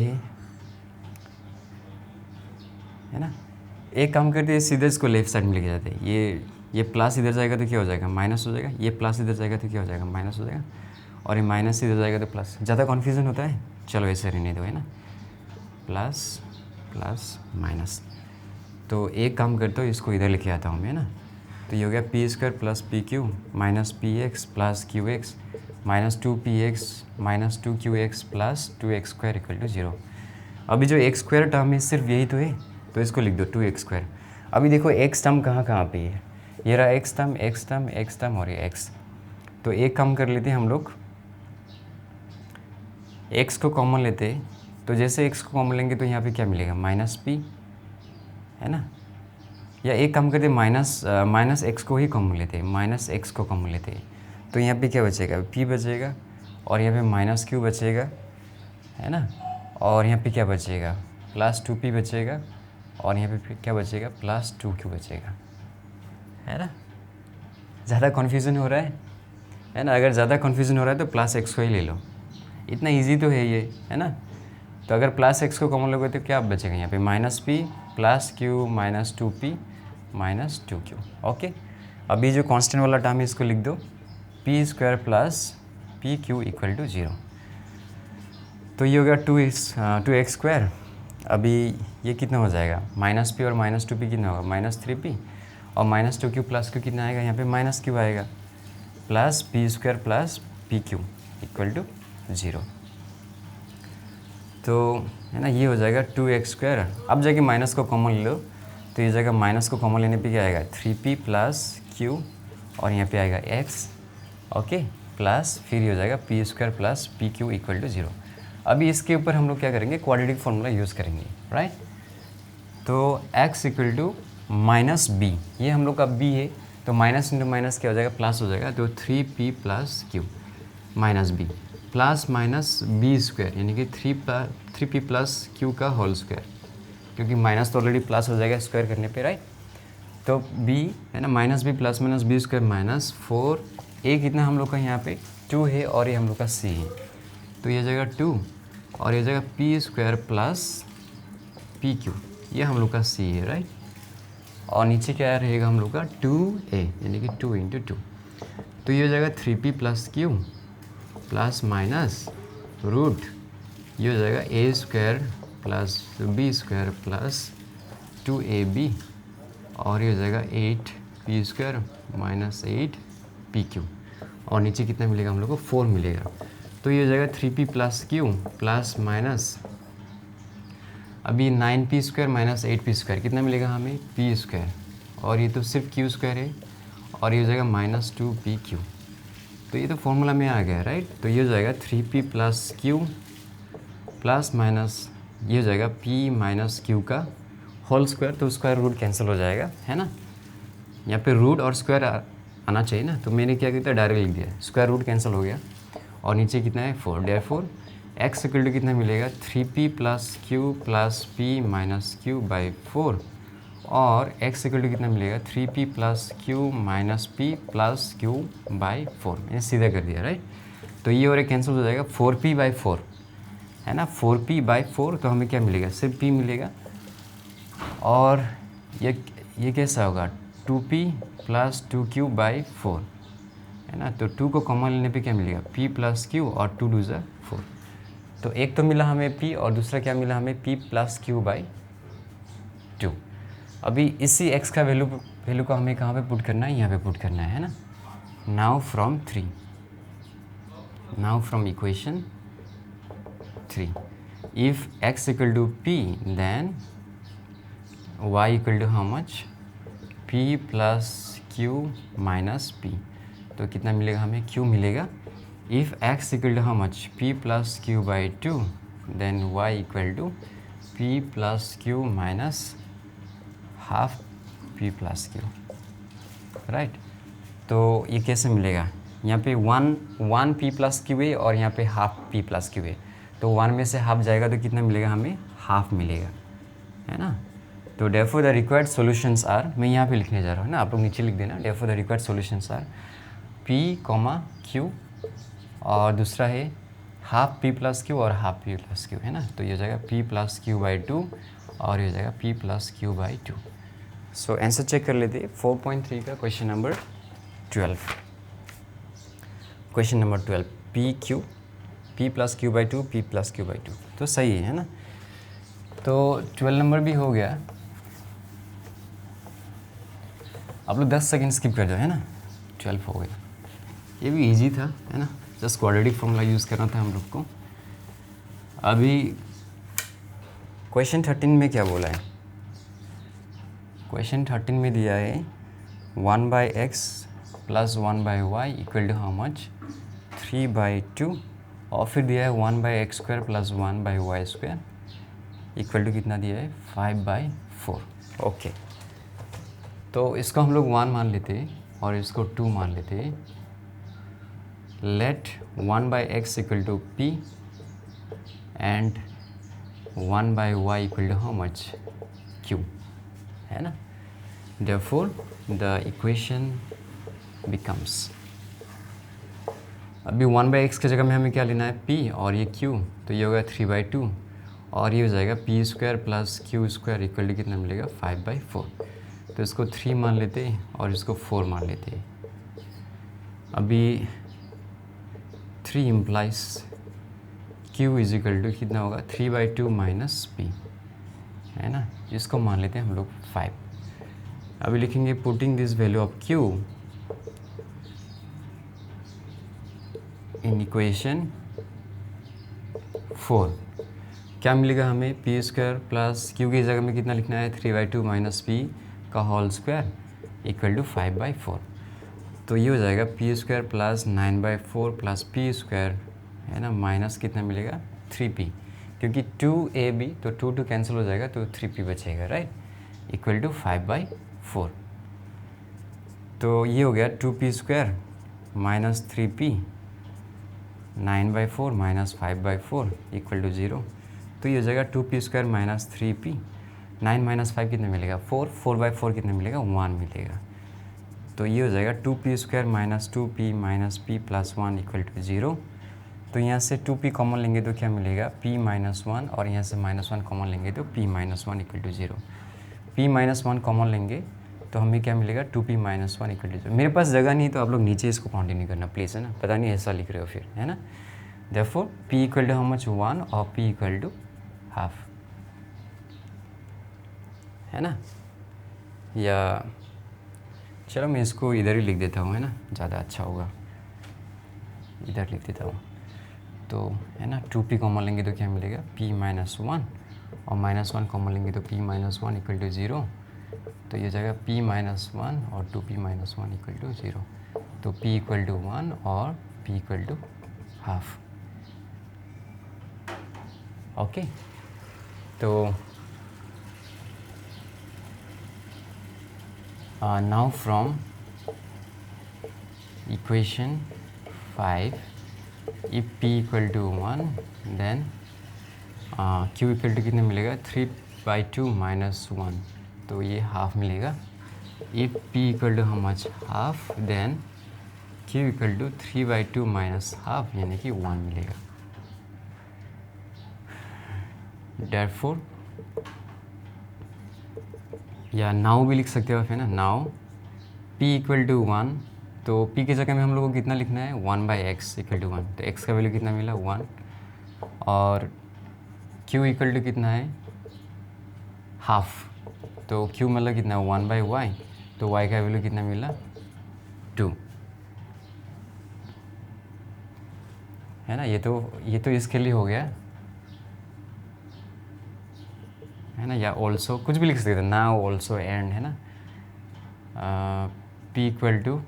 है ना, एक काम करते हैं, सीधे इसको लेफ्ट साइड में लेके जाते हैं, ये प्लस इधर जाएगा तो क्या हो जाएगा माइनस हो जाएगा, ये प्लस इधर जाएगा तो क्या हो जाएगा माइनस हो जाएगा, और ये माइनस इधर जाएगा तो प्लस। ज़्यादा कन्फ्यूजन होता है, चलो ऐसे रहने दो, है ना, प्लस प्लस माइनस। तो एक काम करता हूँ, इसको इधर लेके आता हूँ मैं, है ना, तो ये हो गया p² plus pq minus px plus qx minus 2px minus 2qx plus 2x² equal to 0। अभी जो x² टर्म है सिर्फ यही तो है, तो इसको लिख दो 2x²। अभी देखो x टर्म कहाँ पे है, ये रहा x term x term x term और ये x। तो एक काम कर लेते हैं हम लोग, x को कॉमन लेते हैं, तो जैसे x को कॉमन लेंगे तो यहाँ पे क्या मिलेगा, माइनस पी, है ना। या एक काम करते माइनस एक्स को ही कॉमन लेते हैं, माइनस एक्स को कॉमन लेते हैं, तो यहाँ पे क्या बचेगा, p बचेगा, और यहाँ पे माइनस क्यू बचेगा, है ना, और यहाँ पे क्या बचेगा, प्लस 2p बचेगा, और यहाँ पे क्या बचेगा, प्लस 2q बचेगा, है ना। ज़्यादा कन्फ्यूज़न हो रहा है ना। अगर ज़्यादा कन्फ्यूज़न हो रहा है तो प्लस एक्स को ही ले लो, इतना इजी तो है ये, है ना। तो अगर प्लस एक्स को कॉमन लोगे तो क्या बचेगा यहाँ पे, minus p plus q minus 2p minus 2q। Okay, अभी जो कांस्टेंट वाला टर्म है इसको लिख दो, p square plus p q equal to 0। तो ये हो गया 2x स्क्वायर। अभी ये कितना हो जाएगा, माइनस पी और माइनस 2p कितना होगा, माइनस 3p, और माइनस 2q प्लस q कितना आएगा, यहाँ पे माइनस q आएगा, plus p square plus p q equal to 0। तो है ना, ये हो जाएगा 2x स्क्वायर। अब जाके माइनस को कॉमन ले लो, तो ये जगह माइनस को कॉमन लेने पे क्या आएगा, 3p प्लस q, और यहाँ पे आएगा x, ओके, प्लस फिर ये हो जाएगा p square plus p q equal to 0। अभी इसके ऊपर हम लोग क्या करेंगे, क्वाड्रेटिक फार्मूला यूज़ करेंगे, राइट। तो x equal to minus b, ये हम लोग का b है, तो माइनस इंटू माइनस क्या हो जाएगा, प्लस हो जाएगा, तो 3p plus q minus b plus minus b square, यानी कि 3p प्लस क्यू का होल स्क्वायर, क्योंकि माइनस तो ऑलरेडी प्लस हो जाएगा स्क्वायर करने पे, राइट। तो b है ना, minus b plus minus b square minus 4, a कितना हम लोग का यहाँ पे 2 है, और ये हम लोग का c है, तो ये जगह 2, और ये जगह P square plus p Q, ये हम लोग का c है, राइट। और नीचे क्या रहेगा हम लोग का 2a, यानी कि 2 इंटू 2, तो ये हो जाएगा 3p plus q plus minus root, ये हो जाएगा a square plus b square plus 2ab, और ये हो जाएगा 8p स्क्वायर माइनस 8pq, और नीचे कितना मिलेगा हम लोग को, 4 मिलेगा। तो ये हो जाएगा 3p plus q plus minus, अभी 9p square minus 8p square कितना मिलेगा हमें, p स्क्वायर, और ये तो सिर्फ q स्क्वायर है, और ये हो जाएगा माइनस 2pq, तो ये तो फॉर्मूला में आ गया, राइट। तो ये हो जाएगा 3p plus q plus minus, ये हो जाएगा p माइनस क्यू का होल स्क्वायर, तो स्क्वायर रूट कैंसिल हो जाएगा, है ना। यहाँ पे रूट और स्क्वायर आना चाहिए ना, तो मैंने क्या किया, डायरेक्ट लिख दिया, स्क्वायर रूट कैंसिल हो गया, और नीचे कितना है 4, देयरफॉर x इक्वल टू कितना मिलेगा, 3p plus q plus p minus Q by 4, और x इक्वल टू कितना मिलेगा, 3p plus q minus p plus q by 4, मैंने सीधा कर दिया, राइट। तो ये और कैंसिल हो जाएगा, 4p बाई 4, है ना, 4p बाई 4, तो हमें क्या मिलेगा, सिर्फ p मिलेगा, और ये कैसा होगा, 2p प्लस 2q बाई 4, है ना। तो 2 को कॉमन लेने पे क्या मिलेगा, p प्लस q, और 2 2 ज़ा 4, तो एक तो मिला हमें p, और दूसरा क्या मिला हमें, p प्लस क्यू बाई 2। अभी इसी x का वैल्यू को हमें कहाँ पे पुट करना है, यहाँ पे पुट करना है ना। Now from equation 3, if x equal to p then y equal to how much, p plus q minus p, तो कितना मिलेगा हमें, q मिलेगा। If x equal to how much, p plus q by 2 then y equal to p plus q minus half p plus q, right. तो ये कैसे मिलेगा, यहाँ पे 1 p प्लस क्यू है, और यहाँ पे हाफ p प्लस क्यू है, तो 1 में से हाफ जाएगा तो कितना मिलेगा हमें, हाफ मिलेगा, है ना। तो therefore the required solutions are, मैं यहाँ पे लिखने जा रहा हूँ ना, आप लोग नीचे लिख देना, therefore the required solutions are p, q, और दूसरा है हाफ p प्लस क्यू और हाफ p प्लस क्यू, है ना। तो ये हो जाएगा p प्लस क्यू बाई 2, और ये हो जाएगा p plus q by 2। So answer check कर लेते हैं 4.3 का question number 12। Question number 12, p plus q by 2, p plus q by 2, तो सही है ना। तो 12 नंबर भी हो गया, आप लोग 10 सेकंड स्किप कर जाओ, है ना। 12 हो गया, ये भी इजी था, है ना, जस्ट क्वाड्रेटिक फॉर्मूला यूज़ करना था हम लोग को। अभी क्वेश्चन 13 में क्या बोला है, क्वेश्चन 13 में दिया है 1 by x plus 1 by y equal to how much, 3 by 2 और फिर दिया है 1/x² plus 1/y² equal to कितना दिया है 5/4। ओके, तो इसको हम लोग 1 मान लेते और इसको 2 मान लेते। Let 1/x equal to p and 1/y equal to how much q, है ना। Therefore the equation becomes, अभी 1/x की जगह में हमें क्या लेना है p और ये q, तो ये होगा 3/2 और ये हो जाएगा p² plus q² equal to कितना मिलेगा 5/4। तो इसको 3 मान लेते और इसको 4 मान लेते। अभी 3 implies q is equal to कितना होगा 3/2 माइनस p, है ना। इसको मान लेते हैं हम लोग 5। अभी लिखेंगे putting this value of q in equation 4, क्या मिलेगा हमें p² प्लस q की जगह में कितना लिखना है 3/2 माइनस p का होल स्क्वायर इक्वल टू 5/4। तो ये हो जाएगा p² प्लस 9/4 प्लस p², है ना, माइनस कितना मिलेगा 3p, क्योंकि 2ab तो 2 कैंसिल हो जाएगा तो 3p बचेगा, राइट, इक्वल टू 5/4। तो ये हो गया 2p² minus 3p 9/4 minus 5/4 equal to 0। तो ये हो जाएगा 2p² माइनस 3p, 9 माइनस 5 कितना मिलेगा 4, 4/4 कितना मिलेगा 1 मिलेगा। तो ये हो जाएगा 2p² minus 2p minus p plus 1 equal to 0। तो यहाँ से 2p कॉमन लेंगे तो क्या मिलेगा p माइनस 1, और यहाँ से -1 कॉमन लेंगे तो p minus 1 equal to 0। p minus 1 common लेंगे तो हमें क्या मिलेगा 2p माइनस 1 इक्वल टू 0। मेरे पास जगह नहीं तो आप लोग नीचे इसको कंटिन्यू करना प्लीज़, है ना, पता नहीं ऐसा लिख रहे हो फिर, है ना। Therefore p equal to how much 1 और p इक्वल टू हाफ, है ना। या चलो मैं इसको इधर ही लिख देता हूँ, है ना, ज़्यादा अच्छा होगा, इधर लिख देता हूँ। तो है ना 2p कॉमन लेंगे तो क्या मिलेगा p माइनस 1, और -1 कॉमन लेंगे तो p माइनस 1 इक्वल टू 0। तो ये जाएगा p माइनस 1 और 2p माइनस 1 इक्वल टू 0। तो p इक्वल टू 1 और p equal to half. Okay, तो now from equation 5, if p equal to 1 then q equal to कितने मिलेगा 3/2 माइनस 1, तो ये हाफ मिलेगा। if p equal to how much half then q equal to 3/2 minus half, यानी कि 1 मिलेगा। therefore या नाउ भी लिख सकते हो आप, है ना, नाउ p इक्वल टू 1, तो p की जगह में हम लोग को कितना लिखना है 1/x इक्वल टू 1, तो x का वैल्यू कितना मिला 1, और q इक्वल टू कितना है हाफ, तो q मतलब कितना 1/y, तो y का वैल्यू कितना मिला 2, है ना। ये तो इसके लिए हो गया, है ना, या ऑल्सो कुछ भी लिख सकते थे, नाउ ऑल्सो एंड, है ना। p इक्वल टू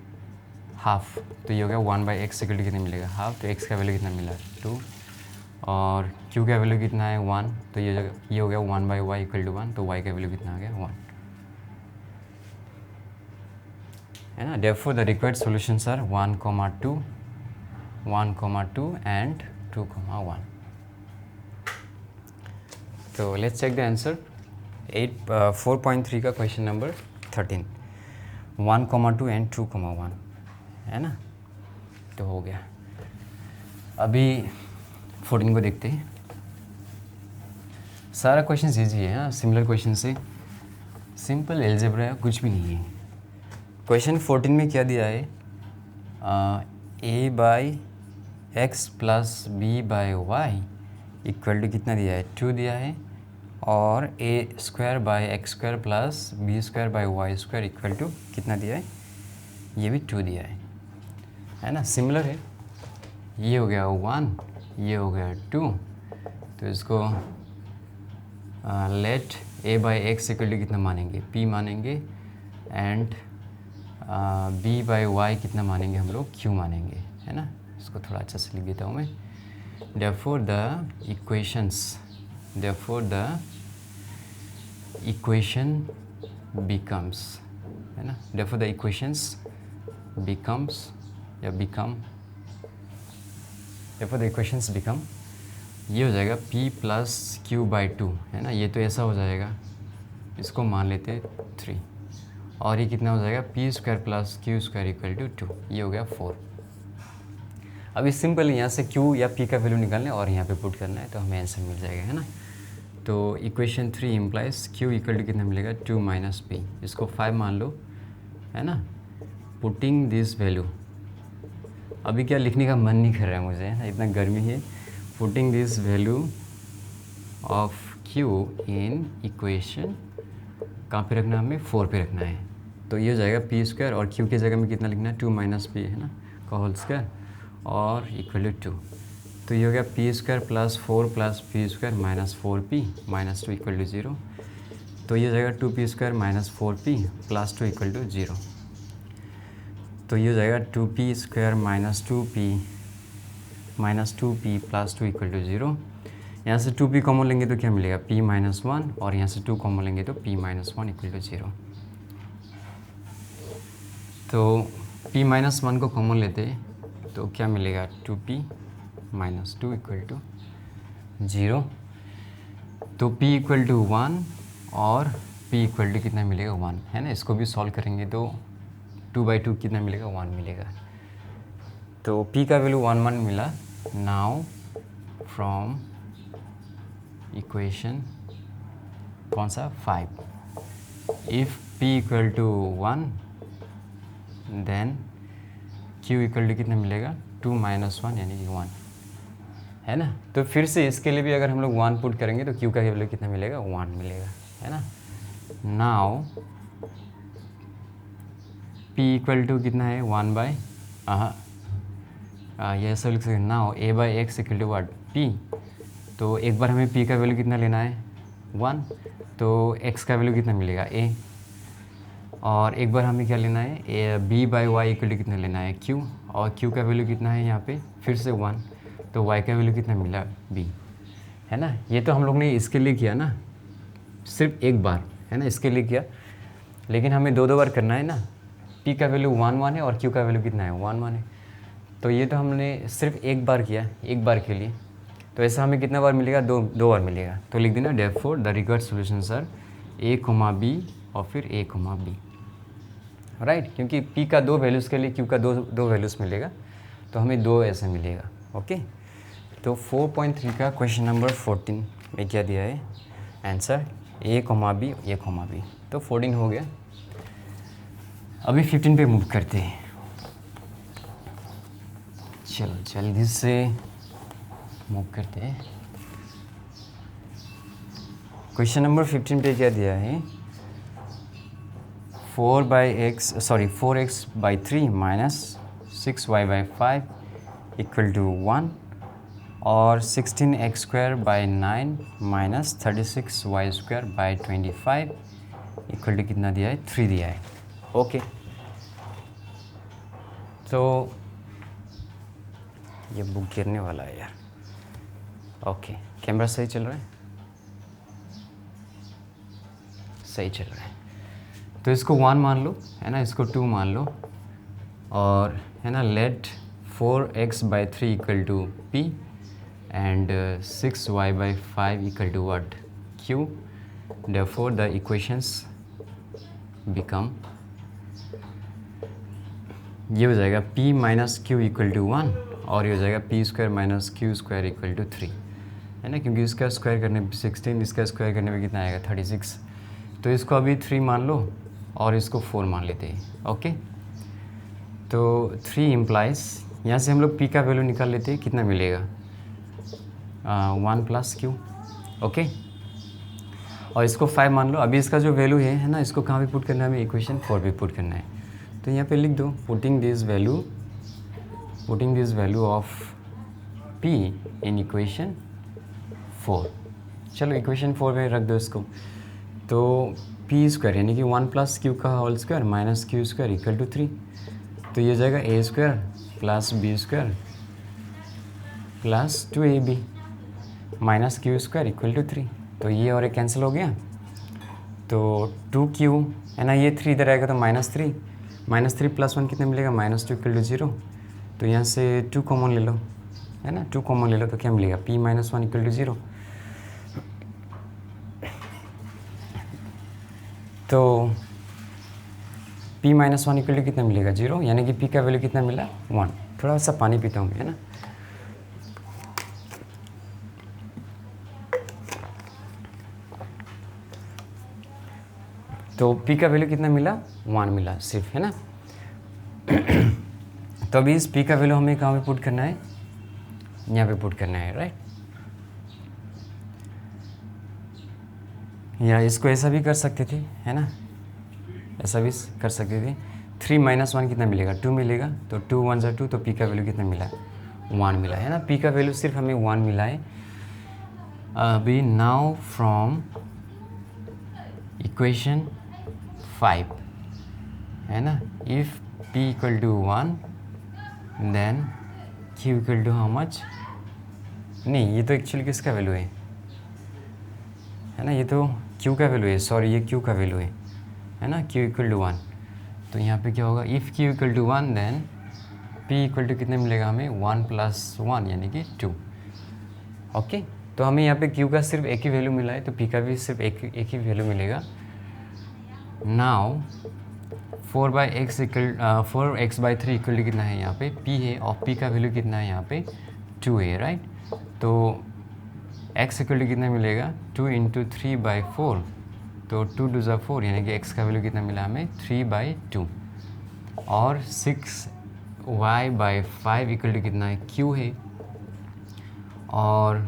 हाफ, तो ये हो गया 1/x इक्वल टू कितना मिलेगा हाफ, तो x का वैल्यू कितना मिला 2, और q का वैल्यू कितना है 1, तो ये हो गया 1/y इक्वल टू 1, तो y का वैल्यू कितना आ गया 1, है ना। therefore the required solutions are 1,2, 1,2 and 2,1. तो लेट्स चेक द आंसर 4.3 का क्वेश्चन नंबर 13, 1,2 एंड 2,1, है ना। तो हो गया। अभी 14 को देखते हैं। सारा क्वेश्चन ईजी है, हाँ, सिमिलर क्वेश्चन से, सिंपल एल्जेब्रा है, कुछ भी नहीं है। क्वेश्चन 14 में क्या दिया है, a/x plus b/y equal to कितना दिया है 2 दिया है, और a² plus b² equal to कितना दिया है, ये भी 2 दिया है ना, सिमिलर है। ये हो गया 1, ये हो गया 2, तो इसको लेट a/x इक्वल टू कितना मानेंगे p मानेंगे, एंड b/y कितना मानेंगे हम लोग q मानेंगे, है ना। इसको थोड़ा अच्छा से लिख देता हूँ मैं। therefore the equation becomes, है ना, therefore the equations becomes या become, therefore the equations become, ये हो जाएगा p प्लस क्यू बाई 2, है ना, ये तो ऐसा हो जाएगा, इसको मान लेते हैं 3, और ये कितना हो जाएगा p square plus q square equal to 2, ये हो गया 4। अभी सिंपल यहाँ से q या p का वैल्यू निकालना है और यहाँ पे पुट करना है तो हमें आंसर मिल जाएगा, है ना। तो equation 3 implies q equal to कितना मिलेगा 2 माइनस पी, इसको 5 मान लो, है ना। पुटिंग दिस वैल्यू, अभी क्या लिखने का मन नहीं कर रहा है मुझे, है ना, इतना गर्मी है। Putting this value of q in equation, कहाँ पे रखना है हमें, 4 पे रखना है। तो ये हो जाएगा पी स्क्वायर और q की जगह में कितना लिखना है 2 माइनस पी, है ना, का होल स्क्वायर और इक्वल टू 2। तो ये हो गया p square plus 4 plus p square minus 4p minus 2 equal to 0। तो ये हो जाएगा 2p square minus 4p plus 2 equal to 0। तो ये हो जाएगा 2p square minus 2p plus 2 equal to 0। यहाँ से 2p कॉमन लेंगे तो क्या मिलेगा p माइनस 1, और यहाँ से 2 कॉमन लेंगे तो p माइनस 1 इक्वल टू 0। तो p माइनस 1 को कॉमन लेते तो क्या मिलेगा 2p माइनस 2 इक्वल टू 0। तो p इक्वल टू 1 और p इक्वल टू कितना मिलेगा 1, है ना। इसको भी सॉल्व करेंगे तो 2/2 कितना मिलेगा 1 मिलेगा। तो p का वैल्यू 1 1 मिला। नाउ फ्रॉम इक्वेशन कौन सा 5, if p equal to 1 then q equal to कितना मिलेगा 2 माइनस 1 यानी कि 1, है ना। तो फिर से इसके लिए भी अगर हम लोग 1 पुट करेंगे तो q का वैल्यू कितना मिलेगा 1 मिलेगा, है ना। नाउ p इक्वल टू कितना है 1 बाई, ये ऐसा लिख सकते हैं, now a by x equal to what p। तो एक बार हमें p का वैल्यू कितना लेना है 1, तो x का वैल्यू कितना मिलेगा a, और एक बार हमें क्या लेना है b by y equal to कितना लेना है q, और q का वैल्यू कितना है यहाँ पे फिर से 1, तो y का वैल्यू कितना मिला b, है ना। ये तो हम लोग ने इसके लिए किया ना, सिर्फ एक बार, है ना, इसके लिए किया, लेकिन हमें 2 बार करना है ना। p का वैल्यू 1 1 है और q का वैल्यू कितना है 1 1 है। तो ये तो हमने सिर्फ एक बार किया, एक बार के लिए, तो ऐसा हमें कितना बार मिलेगा 2 बार मिलेगा। तो लिख देना therefore the required solutions are a, b और फिर a, b, राइट। क्योंकि p का 2 वैल्यूज़ के लिए q का 2 वैल्यूज़ मिलेगा, तो हमें 2 ऐसे मिलेगा। ओके, तो 4.3 का क्वेश्चन नंबर 14 में क्या दिया है answer a, b, a, b। तो 14 हो गया। अभी 15 पे मूव करते हैं। चलो जल्दी से मूव करते हैं। क्वेश्चन नंबर 15 पे क्या दिया है 4x by 3 minus 6y by 5 equal to 1, और 16x square by 9 minus 36y square by 25 equal to कितना दिया है 3 दिया है। ओके, तो ये बुक गिरने वाला है यार। ओके, कैमरा सही चल रहा है, सही चल रहा है। तो इसको 1 मान लो, है ना, इसको 2 मान लो, और है ना let 4x by 3 equal to p and 6y by 5 equal to what q। Therefore the equations become, ये हो जाएगा p minus q equal to 1, और ये हो जाएगा p square minus q square equal to 3, है ना, क्योंकि इसका स्क्वायर करने पे 16, इसका स्क्वायर करने पे कितना आएगा 36। तो इसको अभी 3 मान लो और इसको 4 मान लेते हैं। ओके, तो 3 इम्प्लाइज, यहाँ से हम लोग p का वैल्यू निकाल लेते हैं, कितना मिलेगा 1 प्लस क्यू। ओके, और इसको 5 मान लो। अभी इसका जो वैल्यू है ना, इसको कहाँ पे पुट करना है हमें, इक्वेशन 4 पे पुट करना है। तो यहाँ पे लिख दो putting this value of p in equation 4। चलो इक्वेशन 4 में रख दो इसको। तो p स्क्वायर यानी कि 1 प्लस क्यू का whole square minus q square equal to 3। तो ये जाएगा a square plus b square plus 2ab minus q square equal to 3। तो ये और एक कैंसिल हो गया, तो 2q है ना, ये 3 इधर आएगा तो -3 प्लस 1 कितना मिलेगा, -2 इक्वल टू 0। तो यहाँ से 2 कॉमन ले लो, है ना, 2 कॉमन ले लो तो क्या मिलेगा, p माइनस 1 इक्वल टू 0। तो p माइनस 1 इक्वल टू कितना मिलेगा, 0, यानी कि p का वैल्यू कितना मिला, 1। थोड़ा सा पानी पीता हूँ मैं, है ना। तो p का वैल्यू कितना मिला, 1 मिला सिर्फ, है ना। तो अभी इस p का वैल्यू हमें कहाँ पे पुट करना है, यहाँ पे पुट करना है, राइट। या इसको ऐसा भी कर सकते थे, है ना, ऐसा भी कर सकते थे। 3 माइनस 1 कितना मिलेगा, 2 मिलेगा, तो 2 1 ज़ा 2, तो p का वैल्यू कितना मिला, 1 मिला, है ना। p का वैल्यू सिर्फ हमें 1 मिला है। अभी नाउ फ्रॉम इक्वेशन 5, है ना, if p equal to 1 then q equal to how much, नहीं ये तो एक्चुअली किसका वैल्यू है ना, ये तो q का वैल्यू है, सॉरी ये q का वैल्यू है ना, q इक्वल टू 1। तो यहाँ पे क्या होगा, if q equal to 1 then p equal to कितने मिलेगा हमें, 1 प्लस 1 यानी कि 2। ओके, तो हमें यहाँ पे q का सिर्फ एक ही वैल्यू मिला है, तो p का भी सिर्फ एक ही वैल्यू मिलेगा। Now 4x by 3 equal to कितना है, यहाँ पे p है, और p का वैल्यू कितना है यहाँ पे 2 है, राइट। तो x इक्वल टू कितना मिलेगा, 2 इंटू 3 बाई 4, तो 2 2 ज़ा 4, यानी कि x का वैल्यू कितना मिला हमें 3 बाई 2। और 6y बाई 5 इक्वल टू कितना है, q है, और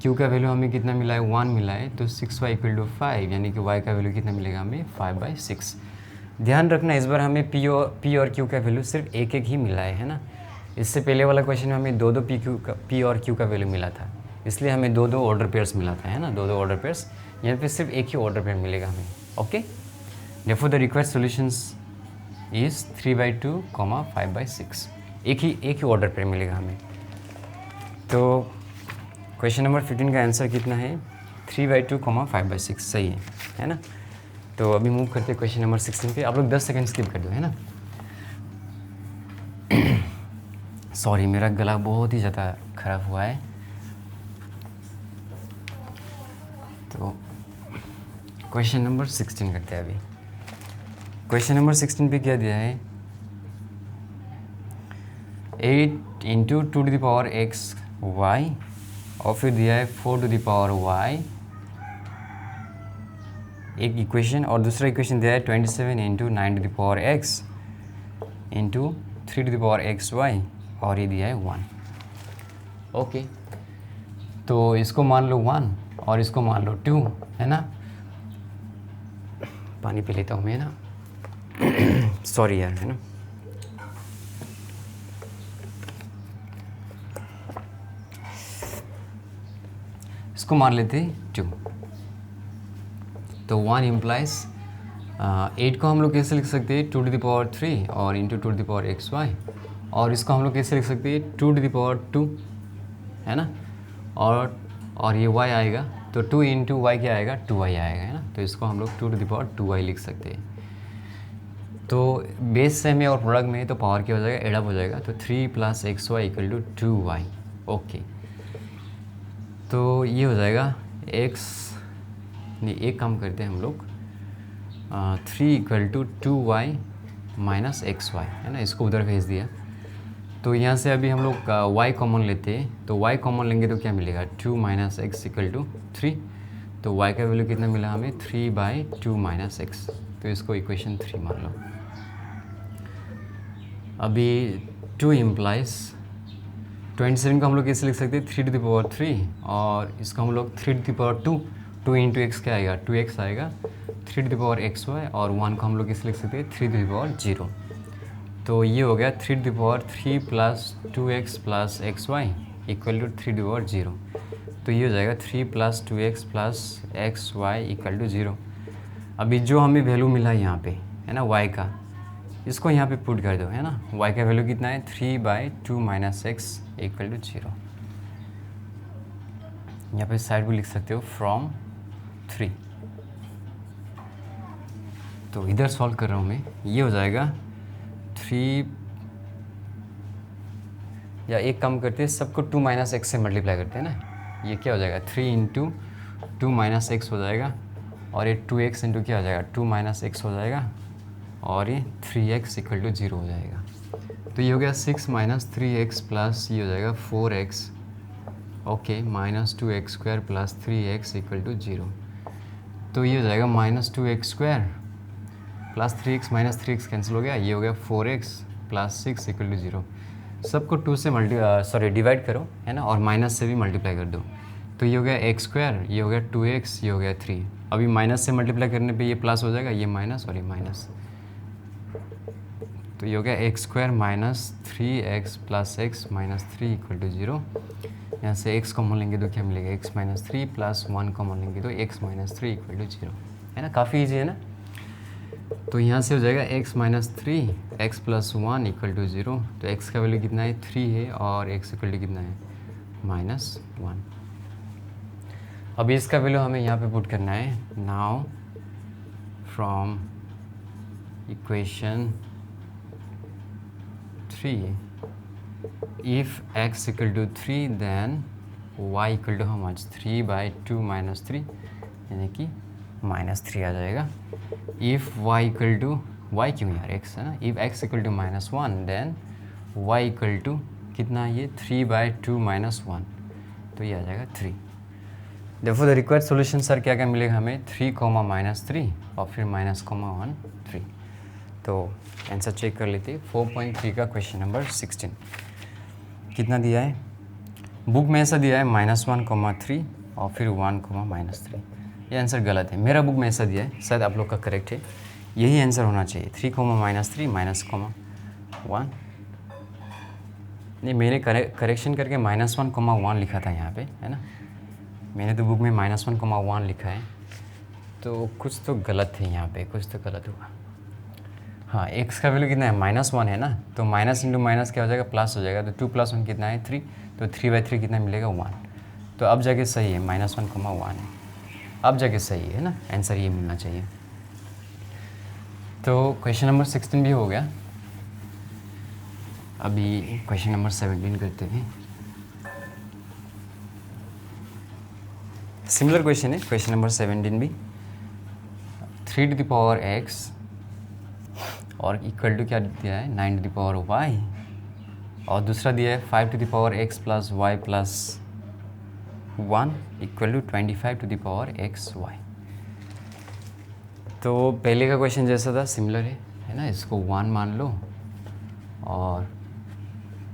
q का वैल्यू हमें कितना मिला है, 1 मिला है, तो 6y इक्वल टू 5, यानी कि y का वैल्यू कितना मिलेगा हमें 5 बाई 6। ध्यान रखना इस बार हमें p और q का वैल्यू सिर्फ एक ही मिला है ना। इससे पहले वाला क्वेश्चन में हमें दो p और q का वैल्यू मिला था, इसलिए हमें दो ऑर्डर पेयर्स मिला था, है ना, दो ऑर्डर पेयर्स। यहाँ पे सिर्फ एक ही ऑर्डर पेयर मिलेगा हमें। Okay, therefore the required solutions is 3/2, 5/6, एक ही ऑर्डर पेयर मिलेगा हमें। तो क्वेश्चन नंबर 15 का आंसर कितना है, 3/2, 5/6, सही है ना। तो अभी मूव करते हैं क्वेश्चन नंबर 16 पे। आप लोग 10 सेकंड स्किप कर दो, है ना। सॉरी मेरा गला बहुत ही ज़्यादा ख़राब हुआ है। तो क्वेश्चन नंबर 16 करते हैं अभी। क्वेश्चन नंबर 16 पे क्या दिया है, 8 into 2 to the power x y, और फिर दिया है 4 टू द पावर वाई, एक इक्वेशन, और दूसरा इक्वेशन दिया है 27 into 9 to the power x into 3 to the power x y, और ये दिया है 1। ओके, तो इसको मान लो 1 और इसको मान लो 2, है ना। पानी पी लेता हूँ मैं ना, सॉरी यार, है ना। इसको मान लेते 2, तो 1 इम्प्लाइज 8 को हम लोग कैसे लिख सकते हैं, 2 टू द पावर 3 और into 2 to the power x y, और इसको हम लोग कैसे लिख सकते हैं, 2 टू द पावर 2, है ना, और ये y आएगा, तो 2 इंटू वाई क्या आएगा, 2y आएगा, है ना। तो इसको हम लोग 2 टू द पावर 2y लिख सकते हैं। तो बेस सेम है और प्रोडक्ट में है, तो पावर क्या हो जाएगा, एडअप हो जाएगा, तो 3 plus x y equal to 2y। Okay, तो ये हो जाएगा x, नहीं एक काम करते हैं हम लोग, 3 equal to 2y minus x y, है ना, इसको उधर भेज दिया। तो यहाँ से अभी हम लोग y कॉमन लेते हैं, तो y कॉमन लेंगे तो क्या मिलेगा, 2 माइनस एक्स इक्वल टू 3, तो y का वैल्यू कितना मिला हमें, 3/2 माइनस एक्स, तो इसको इक्वेशन 3 मान लो। अभी 2 इम्प्लाइज 27 को हम लोग कैसे लिख सकते हैं, 3 टू द पावर 3, और इसको हम लोग 3 to the power 2 into x क्या आएगा, 2x आएगा, 3 to the power x y, और 1 को हम लोग कैसे लिख सकते हैं, 3 टू द पावर 0। तो ये हो गया 3 to the power 3 plus 2x plus x y equal to 3 to the power 0। तो ये हो जाएगा 3 plus 2x plus x y equal to 0। अभी जो हमें वैल्यू मिला यहाँ पे, है ना, y का, इसको यहाँ पे पुट कर दो, है ना। y का वैल्यू कितना है, 3/2 माइनस एक्स इक्वल टू 0। यहाँ पे साइड भी लिख सकते हो फ्रॉम 3। तो इधर सॉल्व कर रहा हूँ मैं, ये हो जाएगा 3, या एक काम करते हैं सबको 2 माइनस एक्स से मल्टीप्लाई करते हैं ना, ये क्या हो जाएगा 3 इंटू 2 माइनस एक्स हो जाएगा, और ये 2x इंटू क्या हो जाएगा 2 माइनस एक्स हो जाएगा, और ये 3x इक्वल टू 0 हो जाएगा। तो ये हो गया 6 माइनस 3x प्लस ये हो जाएगा 4x, okay, minus 2x square plus 3x equal to 0। तो ये हो जाएगा minus 2x square plus 3x minus 3x cancel हो गया, ये हो गया 4x प्लस 6 इक्वल टू 0। सबको 2 से डिवाइड करो है ना, और माइनस से भी मल्टीप्लाई कर दो। तो ये हो गया x स्क्वायर, ये हो गया 2x, ये हो गया 3। अभी माइनस से मल्टीप्लाई करने पे ये प्लस हो जाएगा, ये माइनस और ये माइनस। तो ये हो गया x square minus 3x plus x minus 3 equal to 0। यहाँ से x कॉमन लेंगे तो क्या मिलेगा x माइनस 3 प्लस 1 कॉमन लेंगे तो x माइनस 3 इक्वल टू 0, है ना, काफ़ी ईजी है ना। तो यहाँ से हो जाएगा x minus 3 x plus 1 equal to 0। तो x का वैल्यू कितना है 3 है, और x इक्वल टू कितना है -1। अभी इसका वैल्यू हमें यहाँ पे पुट करना है। Now from equation 3 if x equal to 3 then y equal to how much 3/2 minus 3, यानी कि -3 आ जाएगा। if y equal to y क्यों यार x है ना, if x equal to -1 then y equal to कितना है ये 3/2 minus 1, तो ये आ जाएगा 3। देखो द रिक्वायर्ड सोल्यूशन सर क्या क्या मिलेगा हमें 3, -3 और फिर -1 3। तो आंसर चेक कर लेते हैं। 4.3 का क्वेश्चन नंबर 16 कितना दिया है, बुक में ऐसा दिया है -1, 3 और फिर 1, -3। ये आंसर गलत है, मेरा बुक में ऐसा दिया है, शायद आप लोग का करेक्ट है, यही आंसर होना चाहिए 3, -3 -1। नहीं, मैंने करेक्शन करके -1, 1 लिखा था यहाँ पे, है ना, मैंने तो बुक में -1, 1 लिखा है, तो कुछ तो गलत है यहाँ पे, कुछ तो गलत हुआ। हाँ, x का वैल्यू कितना है -1 है ना, तो माइनस इंटू माइनस क्या हो जाएगा प्लस हो जाएगा। तो 2 + 1 कितना है 3, तो 3/3 कितना मिलेगा 1। तो अब जाके सही है -1, 1 है, अब जाके सही है ना, आंसर ये मिलना चाहिए। तो क्वेश्चन नंबर 16 भी हो गया। अभी क्वेश्चन नंबर 17 करते हैं। सिमिलर क्वेश्चन है क्वेश्चन नंबर 17 भी, 3x और इक्वल टू क्या दिया है 9y, और दूसरा दिया है 5x plus y plus 1 equal to 25xy। तो पहले का क्वेश्चन जैसा था सिमिलर है ना, इसको 1 मान लो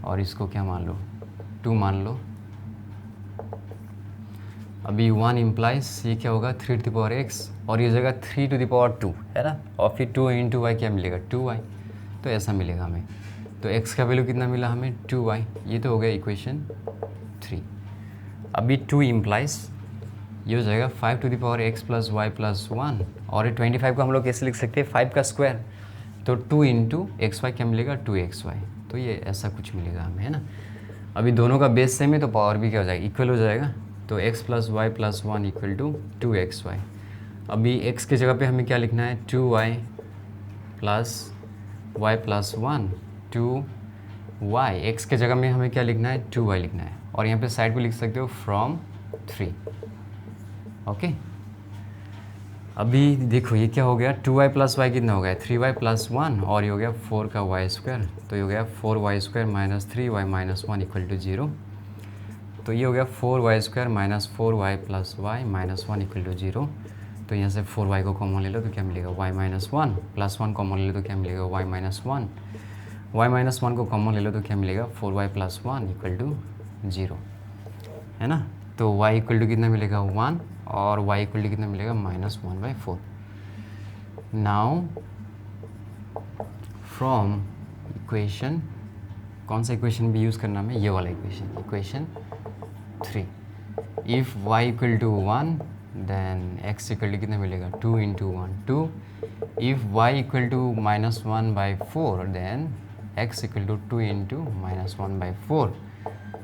और इसको क्या मान लो 2 मान लो। अभी 1 इम्प्लाइज ये क्या होगा 3x, और ये जगह 3/2 है ना, और फिर 2 × y क्या मिलेगा 2y, तो ऐसा मिलेगा हमें। तो x का वैल्यू कितना मिला हमें 2y, ये तो हो गया इक्वेशन 3। अभी 2 इम्प्लाइज ये हो जाएगा 5x प्लस y प्लस 1, और ये 25 को हम लोग कैसे लिख सकते हैं 5 का स्क्वायर, तो 2 × xy क्या मिलेगा 2xy, तो ये ऐसा कुछ मिलेगा हमें, है ना। अभी दोनों का बेस सेम है तो पावर भी क्या हो जाएगा इक्वल हो जाएगा, तो x plus y plus 1 equal to 2xy। अभी x की जगह पे हमें क्या लिखना है 2y plus y plus 1 2y, x के जगह में हमें क्या लिखना है 2y लिखना है, और यहाँ पे साइड पे लिख सकते हो फ्रॉम 3, ओके। अभी देखो ये क्या हो गया 2y प्लस y कितना हो गया 3y प्लस 1, और ये हो गया 4 का y स्क्वायर, तो ये हो गया 4y square minus 3y minus 1 equal to 0। तो ये हो गया 4y square minus 4y plus y minus 1 equal to 0। तो यहाँ से 4y को कॉमन ले लो तो क्या मिलेगा y माइनस 1, प्लस 1 कॉमन ले लो तो क्या मिलेगा y माइनस 1, y माइनस 1 को कॉमन ले लो तो क्या मिलेगा 4y प्लस 1 इक्वल टू 0, है ना। तो y इक्वल टू कितना मिलेगा 1, और y इक्वल टू कितना मिलेगा -1/4। नाउ फ्रॉम इक्वेशन, कौन सा इक्वेशन भी यूज़ करना है ये वाला equation 3, if y equal to 1 then x equal to कितना मिलेगा 2 × 1 2, if y equal to -1/4 then x equal to 2 × -1/4,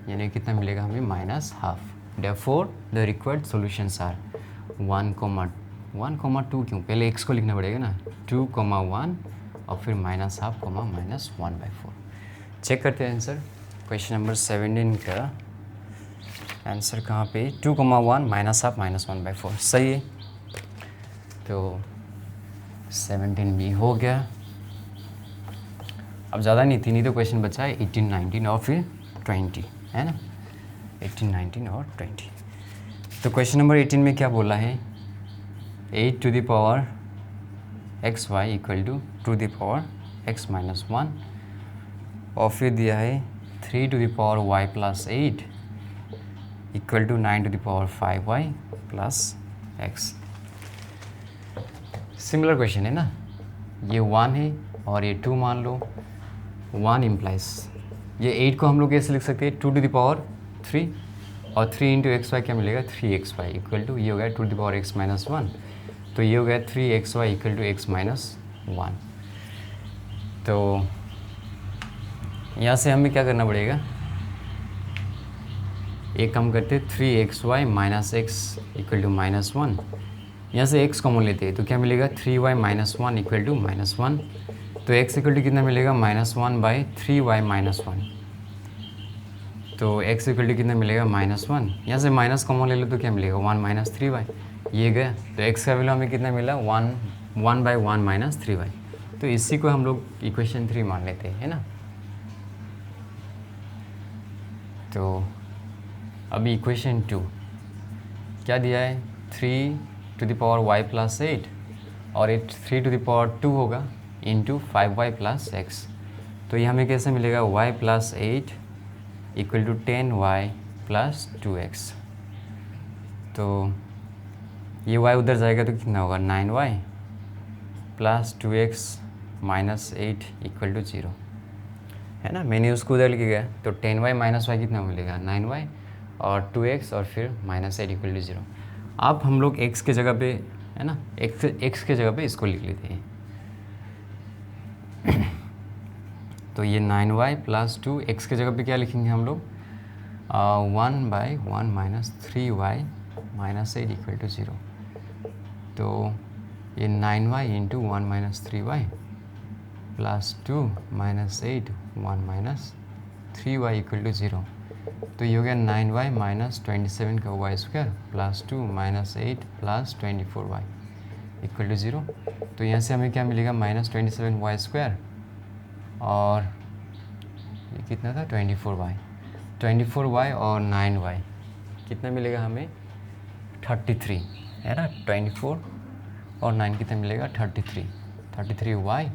यानी कितना मिलेगा हमें -½ therefore the required solutions are 1,2 क्यों, पहले x को लिखना पड़ेगा ना, 2,1 और फिर -½ -1/4। चेक करते हैं आंसर। क्वेश्चन नंबर 17 का आंसर कहाँ पे, 2,1 -½ -1/4 सही है। तो 17 भी हो गया। अब ज़्यादा नहीं, 3 ही तो क्वेश्चन बचा है, 18, 19 और फिर 20, है ना, 18, 19 और 20। तो क्वेश्चन नंबर 18 में क्या बोला है, 8 to the power xy equal to the power x - 1 और फिर दिया है 3 to the power y + 8 equal to 9 to the power 5y + x। Similar question है ना, ये 1 है और ये 2 मान लो। 1 इम्प्लाइज ये 8 को हम लोग कैसे लिख सकते हैं, 2 to the power 3 और 3 × xy क्या मिलेगा, 3xy इक्वल टू, ये हो गया 2 to the power x - 1, तो ये हो गया 3xy इक्वल टू x - 1। तो यहाँ से हमें क्या करना पड़ेगा, एक काम करते 3xy - x इक्वल टू -1, यहाँ से x कॉमन लेते हैं तो क्या मिलेगा, 3y - 1 इक्वल टू -1, तो x इक्वल टू कितना मिलेगा, -1/3y - 1, तो x इक्वल टू कितना मिलेगा, -1, यहाँ से माइनस कॉमन ले लो तो क्या मिलेगा, 1 - 3y, ये गया। तो x का वैल्यू हमें कितना मिला, 1/1 - 3y, तो इसी को हम लोग इक्वेशन 3 मान लेते हैं, है ना। तो अभी इक्वेशन 2 क्या दिया है, 3 to the power y + 8 और 3 to the power 2 होगा इंटू 5y + x, तो ये हमें कैसे मिलेगा, y + 8 equal to 10y + 2x, तो ये y उधर जाएगा तो कितना होगा, 9y + 2x - 8 इक्वल टू 0, है ना। मैंने उसको उधर लिख गया, तो 10y - y कितना मिलेगा, 9y और 2x और फिर -8 इक्वल टू 0। अब हम लोग x के जगह पे, है ना, x के जगह पे इसको लिख लेते हैं। तो ये 9y + 2 x के जगह पे क्या लिखेंगे हम लोग, 1/1 - 3y - 8 इक्वल टू 0, तो ये 9y × 1 - 3y + 2 - 8 1 - 3y equal to 0, तो ये हो गया 9y - 27 का y² + 2 - 8 + 24y इक्वल टू 0, तो यहाँ से हमें क्या मिलेगा, -27y² और ये कितना था, 24y और 9y कितना मिलेगा हमें, 33, है ना। 24 और 9 कितना मिलेगा, 33y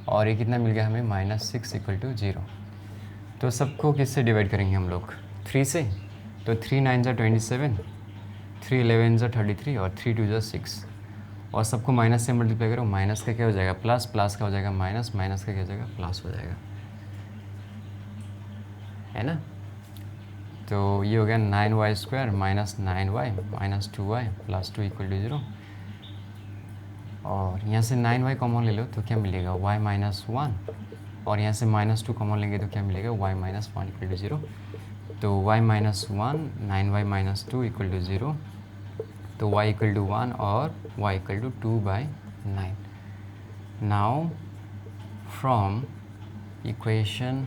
और ये कितना मिल गया हमें, -6 इक्वल टू 0। तो सबको किससे डिवाइड करेंगे हम लोग, 3 से, तो 3 9 = 27, 3 11 = 33 और 3 2 = 6, और सबको माइनस से मल्टीप्लाई करो, माइनस का क्या हो जाएगा, प्लस, प्लस का हो जाएगा माइनस, माइनस का क्या हो जाएगा, प्लस हो जाएगा, है ना। तो ये हो गया 9y² - 9y - 2y + 2 equal to 0, और यहाँ से 9y कॉमन ले लो तो क्या मिलेगा, y - 1, और यहाँ से -2 कॉमन लेंगे तो क्या मिलेगा, y - 1 इक्वल टू 0, तो y - 1 9y - 2 इक्वल टू 0, तो y इक्वल टू 1 और y equal to 2/9। Now from equation,